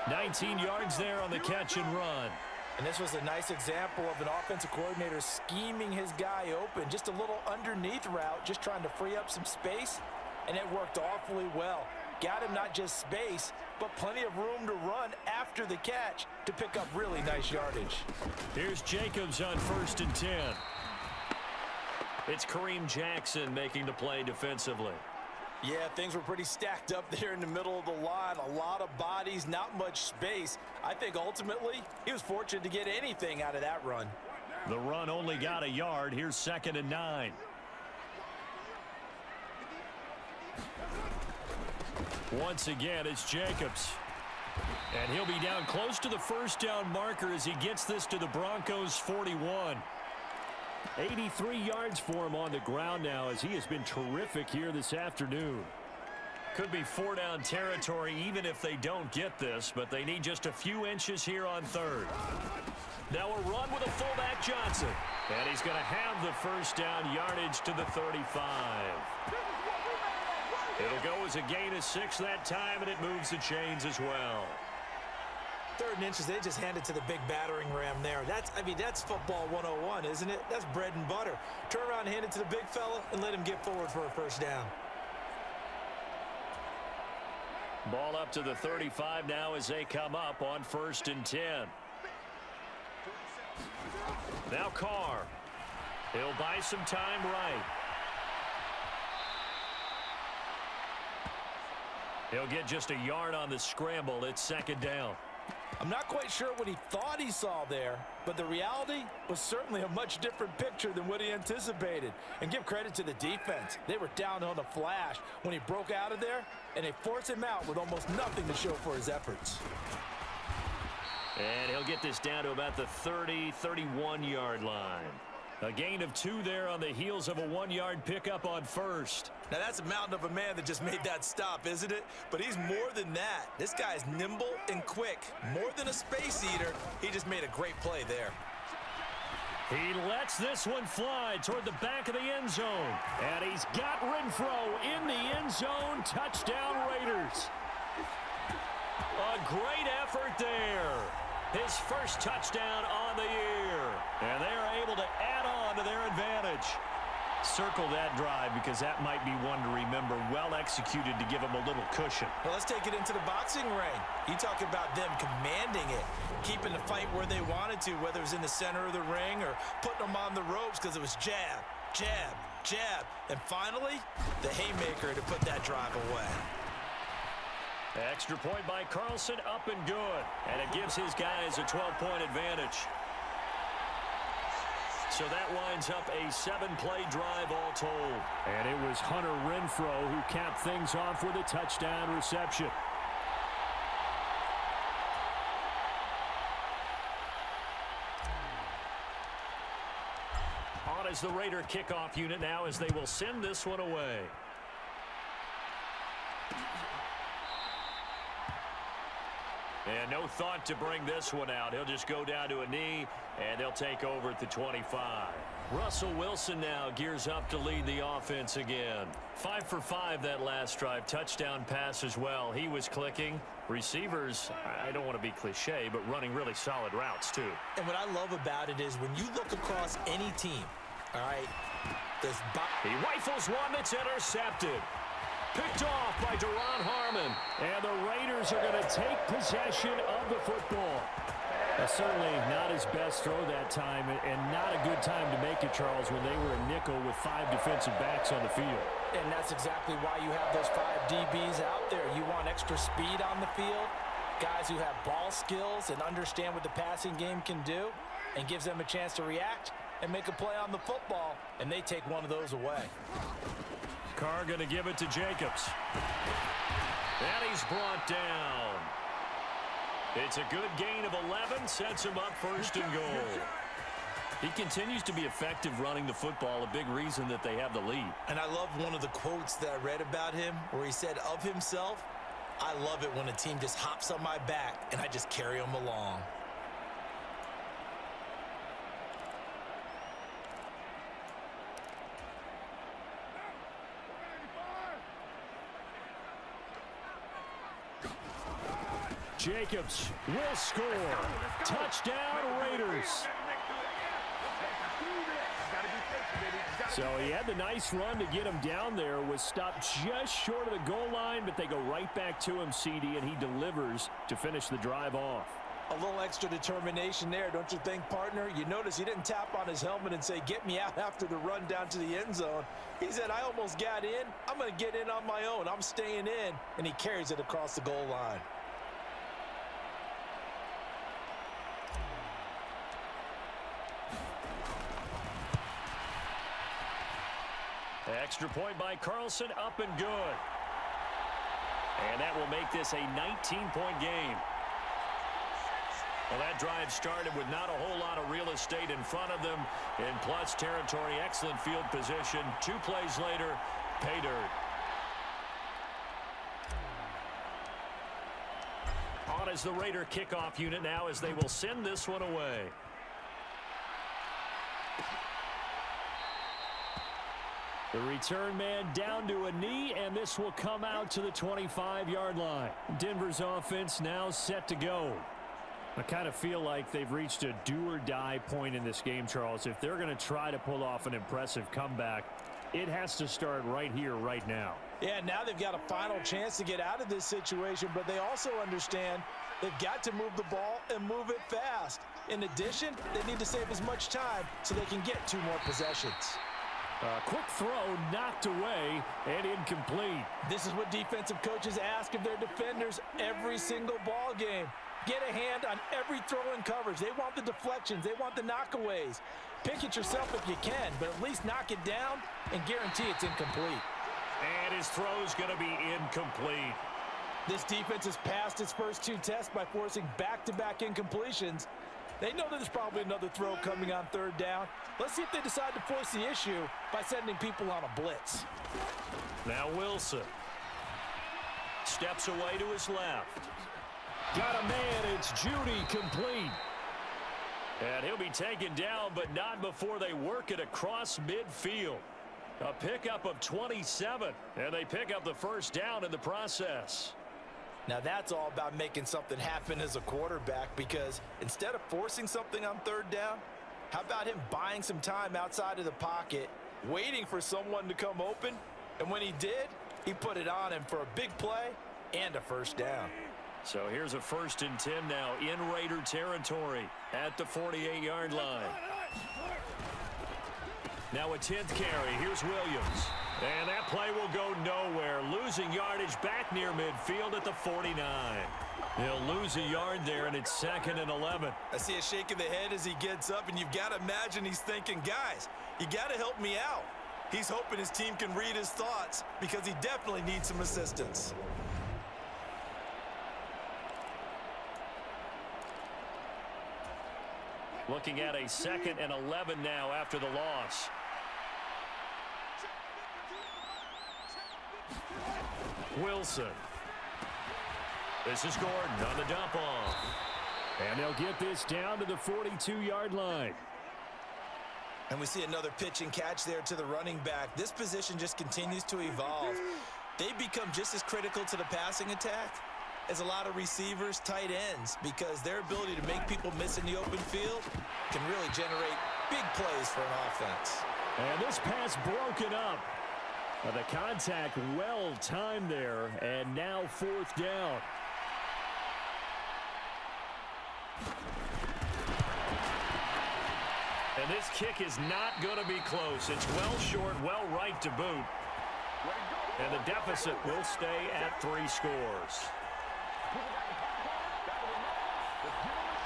19 yards there on the catch and run. And this was a nice example of an offensive coordinator scheming his guy open. Just a little underneath route, just trying to free up some space. And it worked awfully well. Got him not just space, but plenty of room to run after the catch to pick up really nice yardage. Here's Jacobs on 1st and 10. It's Kareem Jackson making the play defensively. Yeah, things were pretty stacked up there in the middle of the line. A lot of bodies, not much space. I think ultimately he was fortunate to get anything out of that run. The run only got a yard. Here's 2nd and 9. Once again, it's Jacobs. And he'll be down close to the first down marker as he gets this to the Broncos 41. 83 yards for him on the ground now as he has been terrific here this afternoon. Could be 4-down territory even if they don't get this, but they need just a few inches here on 3rd. Now a run with a fullback Johnson. And he's going to have the first down yardage to the 35. It'll go as a gain of 6 that time, and it moves the chains as well. 3rd and inches, they just handed to the big battering ram there. That's football 101, isn't it? That's bread and butter. Turn around, hand it to the big fella, and let him get forward for a first down. Ball up to the 35 now as they come up on 1st and 10. Now Carr. He'll buy some time right. He'll get just a yard on the scramble. It's 2nd down. I'm not quite sure what he thought he saw there, but the reality was certainly a much different picture than what he anticipated. And give credit to the defense. They were down on a flash when he broke out of there, and they forced him out with almost nothing to show for his efforts. And he'll get this down to about the 30, 31-yard line. A gain of 2 there on the heels of a 1-yard pickup on 1st. Now, that's a mountain of a man that just made that stop, isn't it? But he's more than that. This guy's nimble and quick. More than a space eater, he just made a great play there. He lets this one fly toward the back of the end zone. And he's got Renfro in the end zone. Touchdown, Raiders. A great effort there. His first touchdown on the year. And they are able to add on to their advantage. Circle that drive because that might be one to remember. Well executed to give him a little cushion. Well, let's take it into the boxing ring. You talk about them commanding it, keeping the fight where they wanted to, whether it was in the center of the ring or putting them on the ropes because it was jab, jab, jab. And finally, the haymaker to put that drive away. Extra point by Carlson, up and good. And it gives his guys a 12-point advantage. So that winds up a 7-play drive all told. And it was Hunter Renfro who capped things off with a touchdown reception. On is the Raider kickoff unit now as they will send this one away. And no thought to bring this one out. He'll just go down to a knee, and they'll take over at the 25. Russell Wilson now gears up to lead the offense again. 5 for 5 that last drive. Touchdown pass as well. He was clicking. Receivers, I don't want to be cliche, but running really solid routes too. And what I love about it is when you look across any team, all right, he rifles one that's intercepted. Picked off by Duron Harmon. And the Raiders are going to take possession of the football. Certainly not his best throw that time, and not a good time to make it, Charles, when they were a nickel with 5 defensive backs on the field. And that's exactly why you have those 5 DBs out there. You want extra speed on the field, guys who have ball skills and understand what the passing game can do, and gives them a chance to react and make a play on the football, and they take one of those away. Carr going to give it to Jacobs. And he's brought down. It's a good gain of 11, sets him up 1st and goal. He continues to be effective running the football, a big reason that they have the lead. And I love one of the quotes that I read about him where he said of himself, "I love it when a team just hops on my back and I just carry them along." Jacobs will score. Touchdown, Raiders. So he had the nice run to get him down there, was stopped just short of the goal line, but they go right back to him, CD, and he delivers to finish the drive off. A little extra determination there, don't you think, partner? You notice he didn't tap on his helmet and say, "Get me out," after the run down to the end zone. He said, "I almost got in. I'm going to get in on my own. I'm staying in," and he carries it across the goal line. Extra point by Carlson, up and good. And that will make this a 19-point game. Well, that drive started with not a whole lot of real estate in front of them. In plus territory, excellent field position. 2 plays later, pay dirt. On is the Raider kickoff unit now as they will send this one away. The return man down to a knee, and this will come out to the 25-yard line. Denver's offense now set to go. I kind of feel like they've reached a do-or-die point in this game, Charles. If they're going to try to pull off an impressive comeback, it has to start right here, right now. Yeah, now they've got a final chance to get out of this situation, but they also understand they've got to move the ball and move it fast. In addition, they need to save as much time so they can get 2 more possessions. Quick throw knocked away and incomplete. This is what defensive coaches ask of their defenders every single ball game. Get a hand on every throw in coverage. They want the deflections. They want the knockaways. Pick it yourself if you can, but at least knock it down and guarantee it's incomplete. And his throw's going to be incomplete. This defense has passed its first 2 tests by forcing back-to-back incompletions. They know that there's probably another throw coming on 3rd down. Let's see if they decide to force the issue by sending people on a blitz. Now Wilson steps away to his left. Got a man, it's Judy, complete. And he'll be taken down, but not before they work it across midfield. A pickup of 27, and they pick up the first down in the process. Now that's all about making something happen as a quarterback, because instead of forcing something on 3rd down, how about him buying some time outside of the pocket, waiting for someone to come open, and when he did, he put it on him for a big play and a first down. So here's a 1st and 10 now in Raider territory at the 48-yard line. Now a 10th carry. Here's Williams. And that play will go nowhere. Losing yardage back near midfield at the 49. He'll lose a yard there, and it's 2nd and 11. I see a shake of the head as he gets up, and you've got to imagine he's thinking, guys, you got to help me out. He's hoping his team can read his thoughts because he definitely needs some assistance. Looking at a 2nd and 11 now after the loss. Wilson. This is Gordon on the dump off. And they'll get this down to the 42-yard line. And we see another pitch and catch there to the running back. This position just continues to evolve. They become just as critical to the passing attack as a lot of receivers, tight ends, because their ability to make people miss in the open field can really generate big plays for an offense. And this pass broken up. The contact well timed there, and now 4th down. And this kick is not going to be close. It's well short, well right to boot. And the deficit will stay at 3 scores.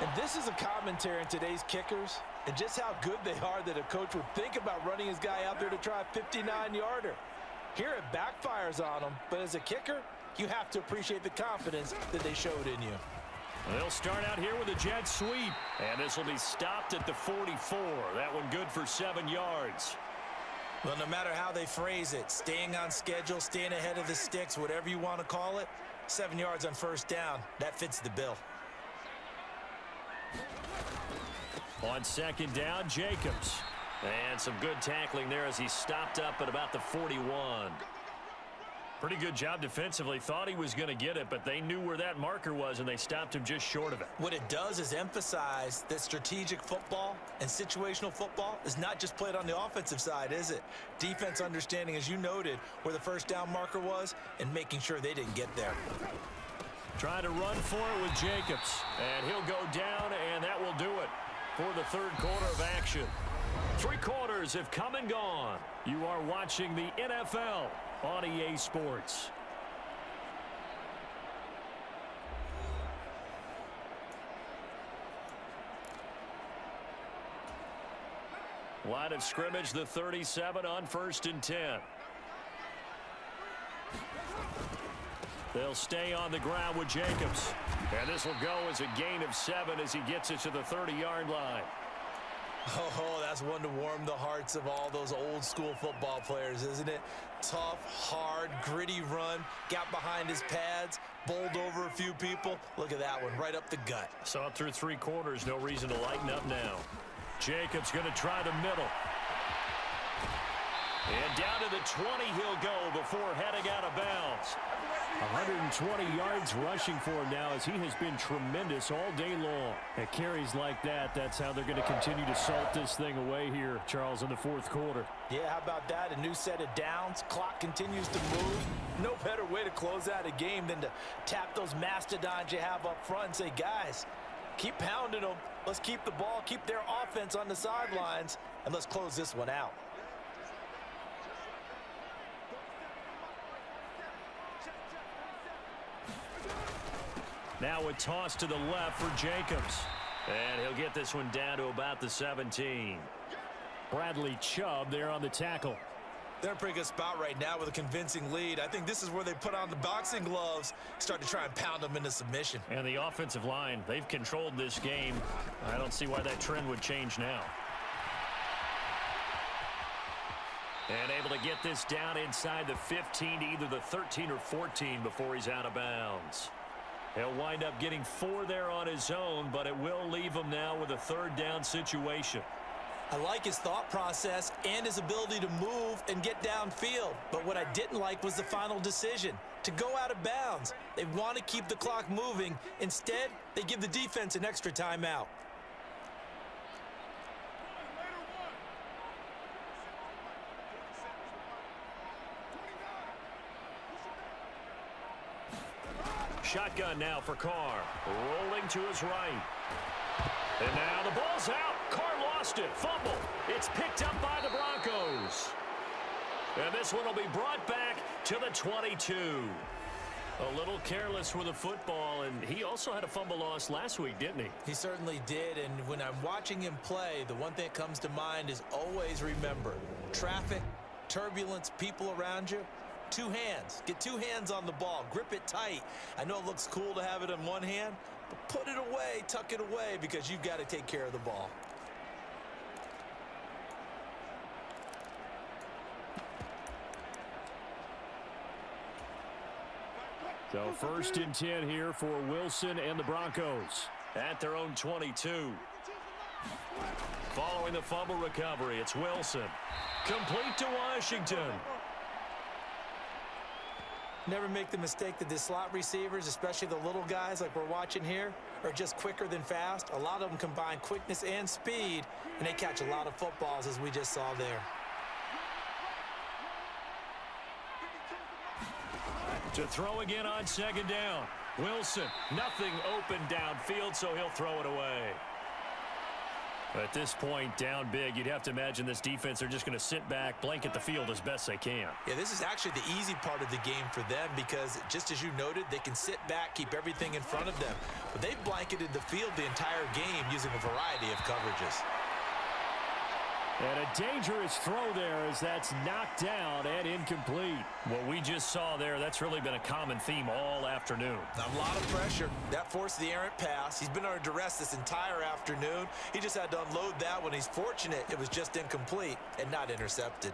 And this is a commentary on today's kickers and just how good they are that a coach would think about running his guy out there to try a 59-yarder. Here it backfires on him, but as a kicker, you have to appreciate the confidence that they showed in you. They'll start out here with a jet sweep, and this will be stopped at the 44. That one good for 7 yards. Well, no matter how they phrase it, staying on schedule, staying ahead of the sticks, whatever you want to call it, 7 yards on 1st down, that fits the bill. On 2nd down, Jacobs. And some good tackling there as he stopped up at about the 41. Pretty good job defensively. Thought he was going to get it, but they knew where that marker was, and they stopped him just short of it. What it does is emphasize that strategic football and situational football is not just played on the offensive side, is it? Defense understanding, as you noted, where the 1st down marker was and making sure they didn't get there. Trying to run for it with Jacobs. And he'll go down, and that will do it for the 3rd quarter of action. 3 quarters have come and gone. You are watching the NFL on EA Sports. Line of scrimmage, the 37 on 1st and 10. They'll stay on the ground with Jacobs. And this will go as a gain of 7 as he gets it to the 30-yard line. Oh, that's one to warm the hearts of all those old school football players, isn't it? Tough, hard, gritty run, got behind his pads, bowled over a few people. Look at that one, right up the gut. Saw it through 3 quarters, no reason to lighten up now. Jacobs going to try the middle. And down to the 20 he'll go before heading out of bounds. 120 yards rushing for him now as he has been tremendous all day long. At carries like that, that's how they're going to continue to salt this thing away here, Charles, in the fourth quarter. Yeah, how about that? A new set of downs. Clock continues to move. No better way to close out a game than to tap those mastodons you have up front and say, guys, keep pounding them. Let's keep the ball, keep their offense on the sidelines, and let's close this one out. Now a toss to the left for Jacobs. And he'll get this one down to about the 17. Bradley Chubb there on the tackle. They're in a pretty good spot right now with a convincing lead. I think this is where they put on the boxing gloves, start to try and pound them into submission. And the offensive line, they've controlled this game. I don't see why that trend would change now. And able to get this down inside the 15 to either the 13 or 14 before he's out of bounds. He'll wind up getting 4 there on his own, but it will leave him now with a third down situation. I like his thought process and his ability to move and get downfield. But what I didn't like was the final decision, to go out of bounds. They want to keep the clock moving. Instead, they give the defense an extra timeout. Shotgun now for Carr. Rolling to his right. And now the ball's out. Carr lost it. Fumble. It's picked up by the Broncos. And this one will be brought back to the 22. A little careless with the football, and he also had a fumble loss last week, didn't he? He certainly did, and when I'm watching him play, the one thing that comes to mind is always remember, traffic, turbulence, people around you, 2 hands. Get 2 hands on the ball. Grip it tight. I know it looks cool to have it in one hand, but put it away, tuck it away, because you've got to take care of the ball. So 1st and 10 here for Wilson and the Broncos at their own 22. Following the fumble recovery, it's Wilson. Complete to Washington. Never make the mistake that the slot receivers, especially the little guys like we're watching here, are just quicker than fast. A lot of them combine quickness and speed, and they catch a lot of footballs, as we just saw there. To throw again on 2nd down. Wilson, nothing open downfield, so he'll throw it away. At this point, down big, you'd have to imagine this defense are just going to sit back, blanket the field as best they can. Yeah, this is actually the easy part of the game for them because, just as you noted, they can sit back, keep everything in front of them. But they've blanketed the field the entire game using a variety of coverages. And a dangerous throw there as that's knocked down and incomplete. What we just saw there, that's really been a common theme all afternoon. A lot of pressure. That forced the errant pass. He's been under duress this entire afternoon. He just had to unload that one. He's fortunate it was just incomplete and not intercepted.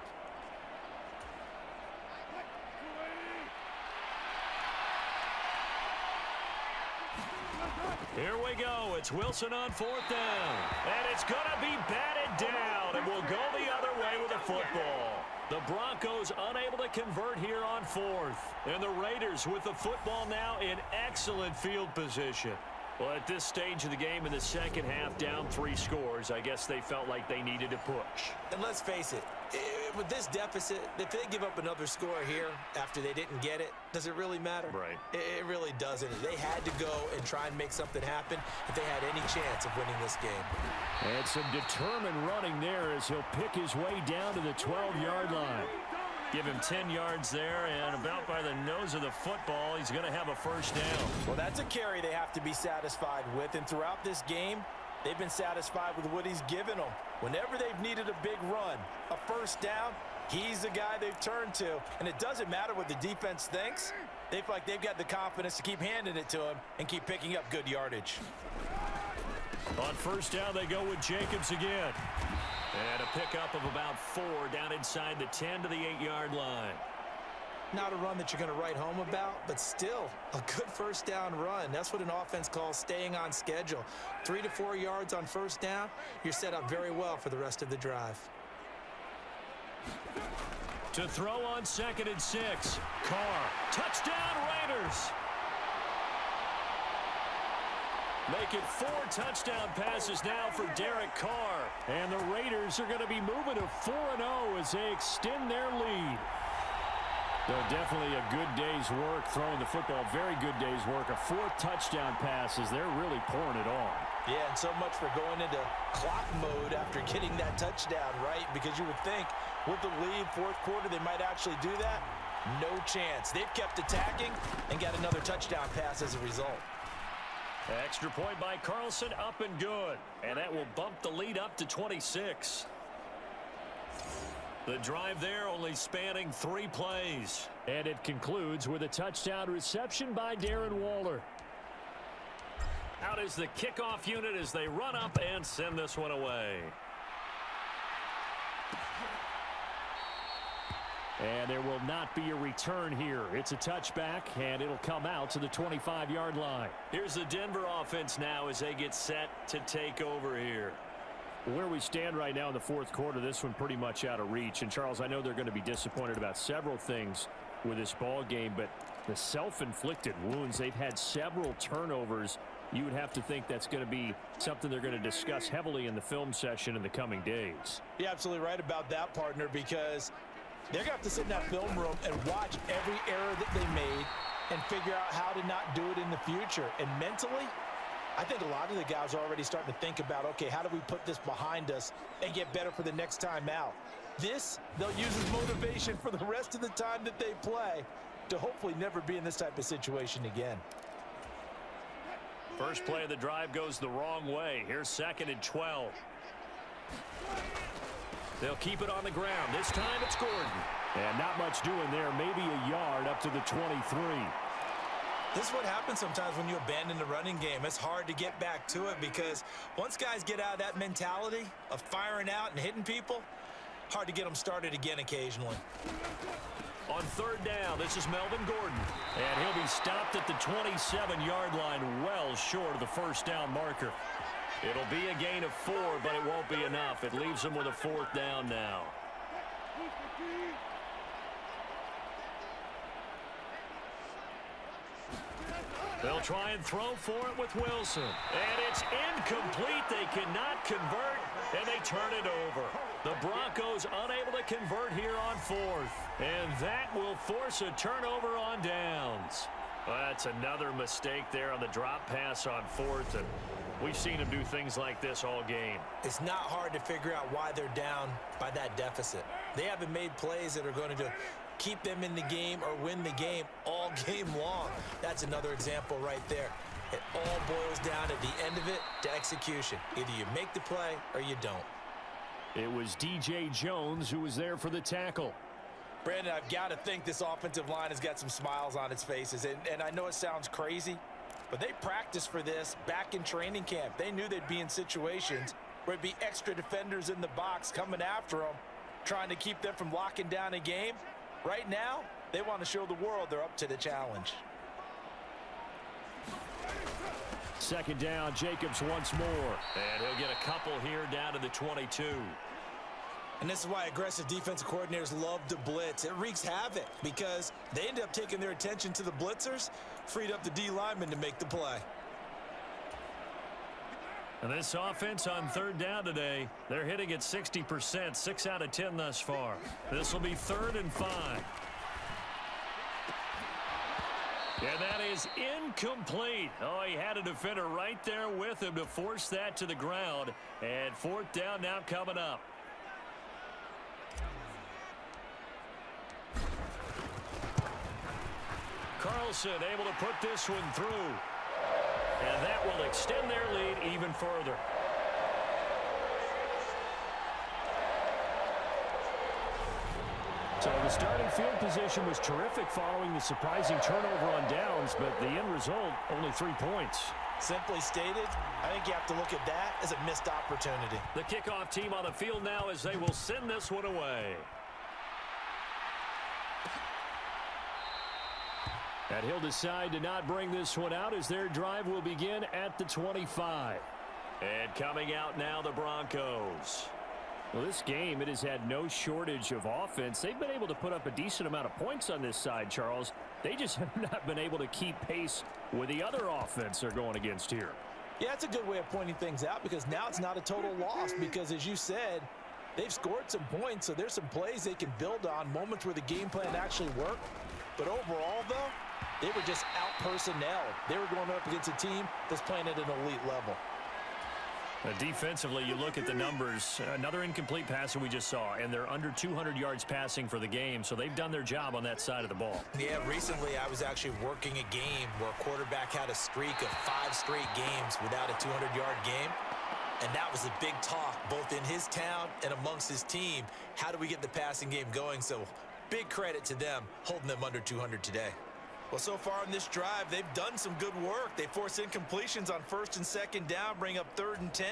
Here we go. It's Wilson on 4th down. And it's going to be batted down. And we'll go the other way with the football. The Broncos unable to convert here on 4th. And the Raiders with the football now in excellent field position. Well, at this stage of the game in the second half, down 3 scores, I guess they felt like they needed to push. And let's face it, with this deficit, if they give up another score here after they didn't get it, does it really matter? Right. It really doesn't. They had to go and try and make something happen if they had any chance of winning this game. And some determined running there as he'll pick his way down to the 12-yard line. Give him 10 yards there, and about by the nose of the football, he's going to have a 1st down. Well, that's a carry they have to be satisfied with, and throughout this game, they've been satisfied with what he's given them. Whenever they've needed a big run, a 1st down, he's the guy they've turned to. And it doesn't matter what the defense thinks. They feel like they've got the confidence to keep handing it to him and keep picking up good yardage. On 1st down, they go with Jacobs again. And a pickup of about 4 down inside the 10 to the 8-yard line. Not a run that you're going to write home about, but still a good 1st down run. That's what an offense calls staying on schedule. 3 to 4 yards on 1st down, you're set up very well for the rest of the drive. To throw on 2nd and 6. Carr. Touchdown Raiders. Make it 4 touchdown passes now for Derek Carr. And the Raiders are going to be moving to 4-0 as they extend their lead. Definitely a good day's work throwing the football. Very good day's work. A 4th touchdown pass as they're really pouring it on. Yeah, and so much for going into clock mode after getting that touchdown, right? Because you would think with the lead, 4th quarter, they might actually do that. No chance. They've kept attacking and got another touchdown pass as a result. Extra point by Carlson, up and good. And that will bump the lead up to 26. The drive there only spanning 3 plays. And it concludes with a touchdown reception by Darren Waller. Out is the kickoff unit as they run up and send this one away. And there will not be a return here. It's a touchback, and it'll come out to the 25-yard line. Here's the Denver offense now as they get set to take over here. Where we stand right now in the 4th quarter, this one pretty much out of reach. And, Charles, I know they're going to be disappointed about several things with this ball game, but the self-inflicted wounds, they've had several turnovers. You would have to think that's going to be something they're going to discuss heavily in the film session in the coming days. You're absolutely right about that, partner, because they're going to have to sit in that film room and watch every error that they made and figure out how to not do it in the future. And mentally, I think a lot of the guys are already starting to think about, okay, how do we put this behind us and get better for the next time out? This, they'll use as motivation for the rest of the time that they play to hopefully never be in this type of situation again. First play of the drive goes the wrong way. Here's 2nd and 12. They'll keep it on the ground. This time it's Gordon. And not much doing there. Maybe a yard up to the 23. This is what happens sometimes when you abandon the running game. It's hard to get back to it because once guys get out of that mentality of firing out and hitting people, hard to get them started again occasionally. On 3rd down, this is Melvin Gordon. And he'll be stopped at the 27-yard line, well short of the 1st down marker. It'll be a gain of 4, but it won't be enough. It leaves them with a 4th down now. They'll try and throw for it with Wilson. And it's incomplete. They cannot convert, and they turn it over. The Broncos unable to convert here on 4th. And that will force a turnover on downs. Well, that's another mistake there on the drop pass on 4th. And we've seen them do things like this all game. It's not hard to figure out why they're down by that deficit. They haven't made plays that are going to keep them in the game or win the game all game long. That's another example right there. It all boils down at the end of it to execution. Either you make the play or you don't. It was DJ Jones who was there for the tackle. Brandon, I've got to think this offensive line has got some smiles on its faces. And I know it sounds crazy, but they practiced for this back in training camp. They knew they'd be in situations where it'd be extra defenders in the box coming after them, trying to keep them from locking down a game. Right now, they want to show the world they're up to the challenge. 2nd down, Jacobs once more. And he'll get a couple here down to the 22. And this is why aggressive defensive coordinators love to blitz. It wreaks havoc because they end up taking their attention to the blitzers, freed up the D lineman to make the play. And this offense on 3rd down today, they're hitting at 60%, 6 out of 10 thus far. This will be 3rd and 5. And that is incomplete. Oh, he had a defender right there with him to force that to the ground. And 4th down now coming up. Carlson able to put this one through. And that will extend their lead even further. So the starting field position was terrific following the surprising turnover on downs, but the end result, only 3 points. Simply stated, I think you have to look at that as a missed opportunity. The kickoff team on the field now as they will send this one away. And he'll decide to not bring this one out as their drive will begin at the 25. And coming out now, the Broncos. Well, this game, it has had no shortage of offense. They've been able to put up a decent amount of points on this side, Charles. They just have not been able to keep pace with the other offense they're going against here. Yeah, it's a good way of pointing things out because now it's not a total loss because, as you said, they've scored some points, so there's some plays they can build on, moments where the game plan actually worked. But overall, though, they were just out-personnel. They were going up against a team that's playing at an elite level. Defensively, you look at the numbers. Another incomplete pass that we just saw, and they're under 200 yards passing for the game, so they've done their job on that side of the ball. Yeah, recently I was actually working a game where a quarterback had a streak of 5 straight games without a 200-yard game, and that was a big talk both in his town and amongst his team. How do we get the passing game going? So big credit to them holding them under 200 today. Well, so far in this drive, they've done some good work. They force incompletions on 1st and 2nd down, bring up 3rd and 10.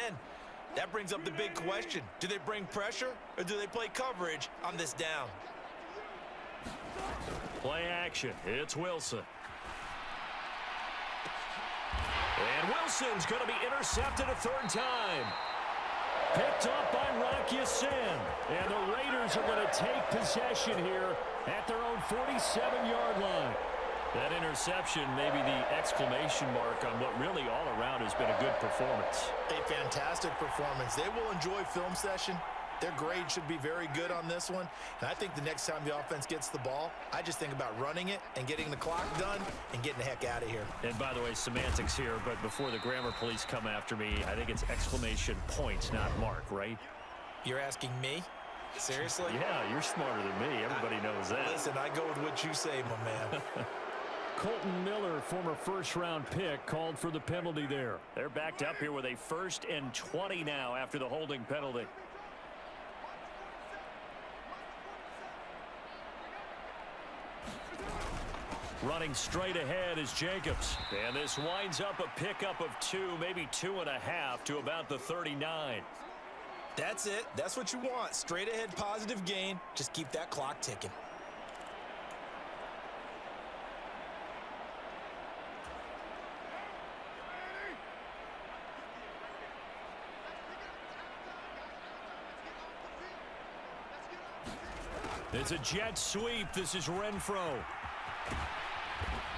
That brings up the big question. Do they bring pressure or do they play coverage on this down? Play action. It's Wilson. And Wilson's going to be intercepted a 3rd time. Picked up by Rocky Sin. And the Raiders are going to take possession here at their own 47-yard line. That interception may be the exclamation mark on what really all around has been a good performance. A fantastic performance. They will enjoy film session. Their grade should be very good on this one. And I think the next time the offense gets the ball, I just think about running it and getting the clock done and getting the heck out of here. And by the way, semantics here, but before the grammar police come after me, I think it's exclamation point, not mark, right? You're asking me? Seriously? Yeah, you're smarter than me. Everybody knows that. Listen, I go with what you say, my man. Colton Miller, former first-round pick, called for the penalty there. They're backed up here with a 1st and 20 now after the holding penalty. Running straight ahead is Jacobs. And this winds up a pickup of 2, maybe 2.5 to about the 39. That's it. That's what you want. Straight ahead positive gain. Just keep that clock ticking. It's a jet sweep. This is Renfro.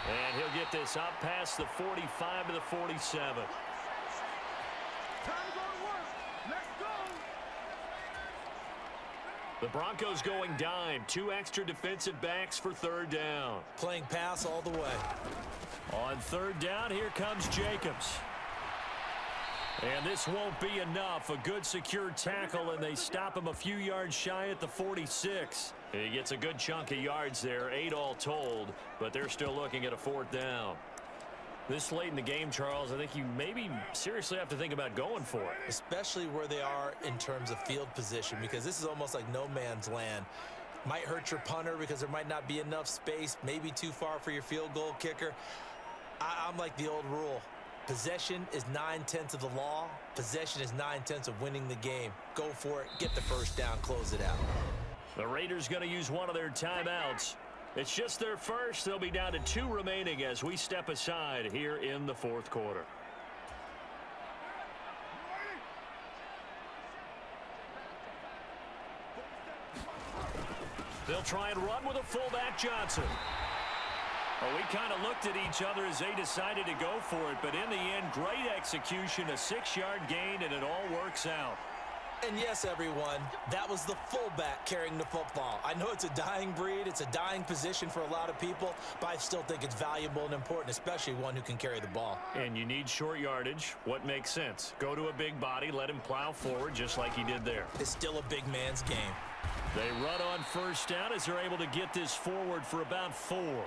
And he'll get this up past the 45 to the 47. Time to go to work. Let's go. The Broncos going dime. 2 extra defensive backs for 3rd down. Playing pass all the way. On 3rd down, here comes Jacobs. And this won't be enough. A good secure tackle, and they stop him a few yards shy at the 46. He gets a good chunk of yards there, 8 all told, but they're still looking at a 4th down. This late in the game, Charles, I think you maybe seriously have to think about going for it. Especially where they are in terms of field position, because this is almost like no man's land. Might hurt your punter because there might not be enough space, maybe too far for your field goal kicker. I'm like the old rule. Possession is 9/10 of the law. Possession is 9/10 of winning the game. Go for it. Get the 1st down. Close it out. The Raiders going to use one of their timeouts. It's just their first. They'll be down to 2 remaining as we step aside here in the 4th quarter. They'll try and run with a fullback, Johnson. Well, we kind of looked at each other as they decided to go for it, but in the end, great execution, a 6-yard gain, and it all works out. And yes, everyone, that was the fullback carrying the football. I know it's a dying breed, it's a dying position for a lot of people, but I still think it's valuable and important, especially one who can carry the ball. And you need short yardage. What makes sense? Go to a big body, let him plow forward just like he did there. It's still a big man's game. They run on 1st down as they're able to get this forward for about 4.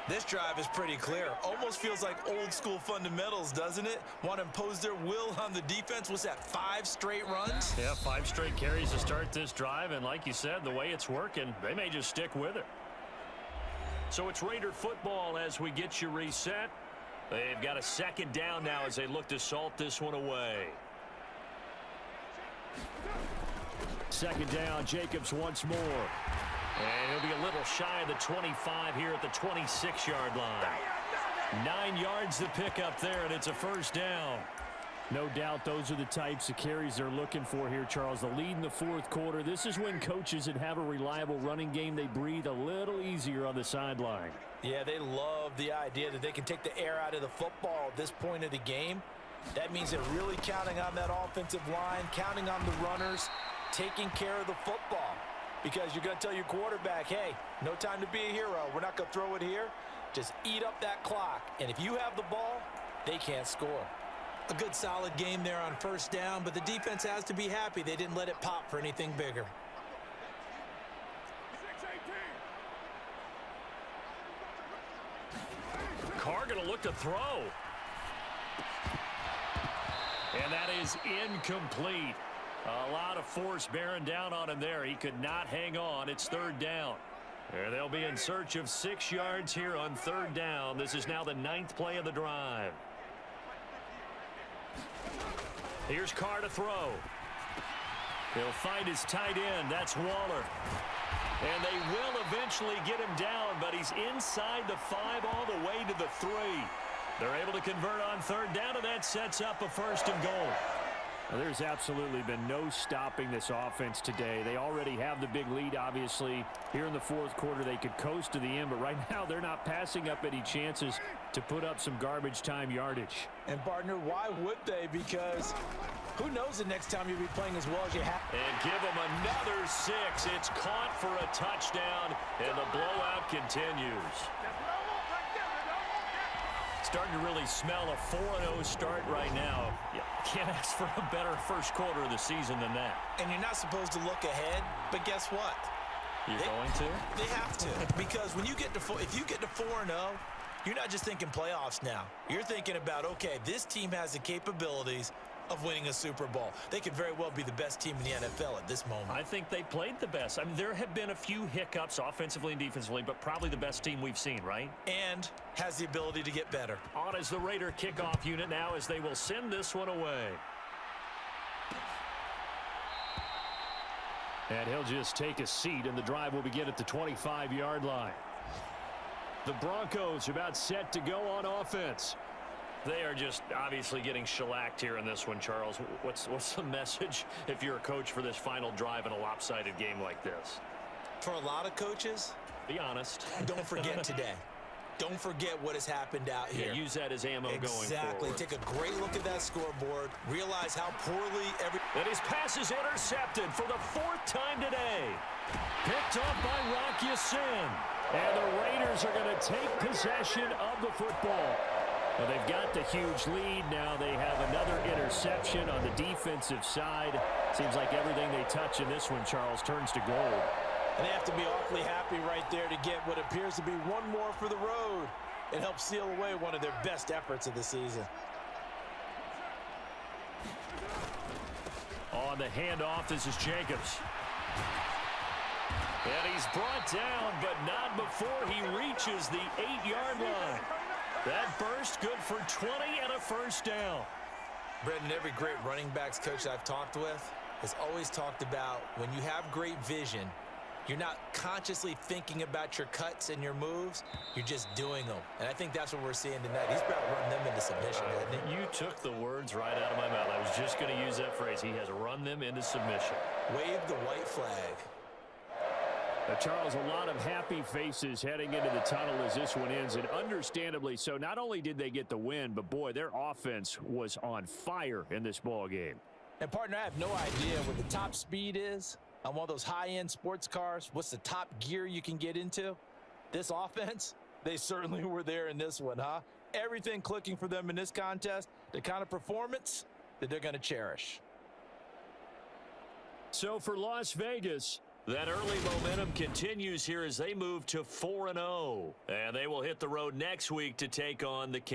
This drive is pretty clear. Almost feels like old school fundamentals, doesn't it? Want to impose their will on the defense. What's that, 5 straight runs? Yeah, 5 straight carries to start this drive, and like you said, the way it's working, they may just stick with it. So it's Raider football as we get you reset. They've got a 2nd down now as they look to salt this one away. 2nd down, Jacobs once more. And he'll be a little shy of the 25 here at the 26-yard line. 9 yards to pick up there, and it's a 1st down. No doubt those are the types of carries they're looking for here, Charles. The lead in the fourth quarter. This is when coaches that have a reliable running game, they breathe a little easier on the sideline. Yeah, they love the idea that they can take the air out of the football at this point of the game. That means they're really counting on that offensive line, counting on the runners, taking care of the football. Because you're going to tell your quarterback, hey, no time to be a hero. We're not going to throw it here. Just eat up that clock. And if you have the ball, they can't score. A good solid game there on first down, but the defense has to be happy they didn't let it pop for anything bigger. Carr going to look to throw. And that is incomplete. A lot of force bearing down on him there. He could not hang on. It's third down. And they'll be in search of 6 yards here on third down. This is now the 9th play of the drive. Here's Carr to throw. He'll find his tight end. That's Waller. And they will eventually get him down, but he's inside the 5 all the way to the 3. They're able to convert on third down, and that sets up a 1st and goal. Now, there's absolutely been no stopping this offense today. They already have the big lead, obviously. Here in the fourth quarter, they could coast to the end, but right now they're not passing up any chances to put up some garbage time yardage. And, partner, why would they? Because who knows the next time you'll be playing as well as you have. And give them another 6. It's caught for a touchdown, and the blowout continues. Starting to really smell a 4-0 start right now. You can't ask for a better first quarter of the season than that. And you're not supposed to look ahead, but guess what? You're going to? They have to. Because when you get to if you get to 4-0, you're not just thinking playoffs now. You're thinking about, okay, this team has the capabilities of winning a Super Bowl. They could very well be the best team in the NFL at this moment. I think they played the best. I mean, there have been a few hiccups offensively and defensively, but probably the best team we've seen, right? And has the ability to get better. On as the Raider kickoff unit now as they will send this one away. And he'll just take a seat, and the drive will begin at the 25-yard line. The Broncos about set to go on offense. They are just obviously getting shellacked here in this one, Charles. What's the message if you're a coach for this final drive in a lopsided game like this? For a lot of coaches, be honest. Don't forget today. Don't forget what has happened out here. Yeah, use that as ammo going forward. Exactly. Take a great look at that scoreboard. Realize how poorly And his pass is intercepted for the 4th time today. Picked up by Rock Ya-Sin. And the Raiders are going to take possession of the football. Well, they've got the huge lead. Now they have another interception on the defensive side. Seems like everything they touch in this one, Charles, turns to gold. And they have to be awfully happy right there to get what appears to be one more for the road. It helps seal away one of their best efforts of the season. On the handoff, this is Jacobs. And he's brought down, but not before he reaches the 8-yard line. That burst good for 20 and a 1st down. Brendan, every great running backs coach I've talked with has always talked about when you have great vision, you're not consciously thinking about your cuts and your moves. You're just doing them. And I think that's what we're seeing tonight. He's about to run them into submission, hasn't he? You took the words right out of my mouth. I was just going to use that phrase. He has run them into submission. Wave the white flag. Now, Charles, a lot of happy faces heading into the tunnel as this one ends, and understandably so. Not only did they get the win, but, boy, their offense was on fire in this ball game. And, partner, I have no idea what the top speed is on one of those high-end sports cars. What's the top gear you can get into? This offense, they certainly were there in this one, huh? Everything clicking for them in this contest, the kind of performance that they're going to cherish. So for Las Vegas, that early momentum continues here as they move to 4-0. And they will hit the road next week to take on the Kansas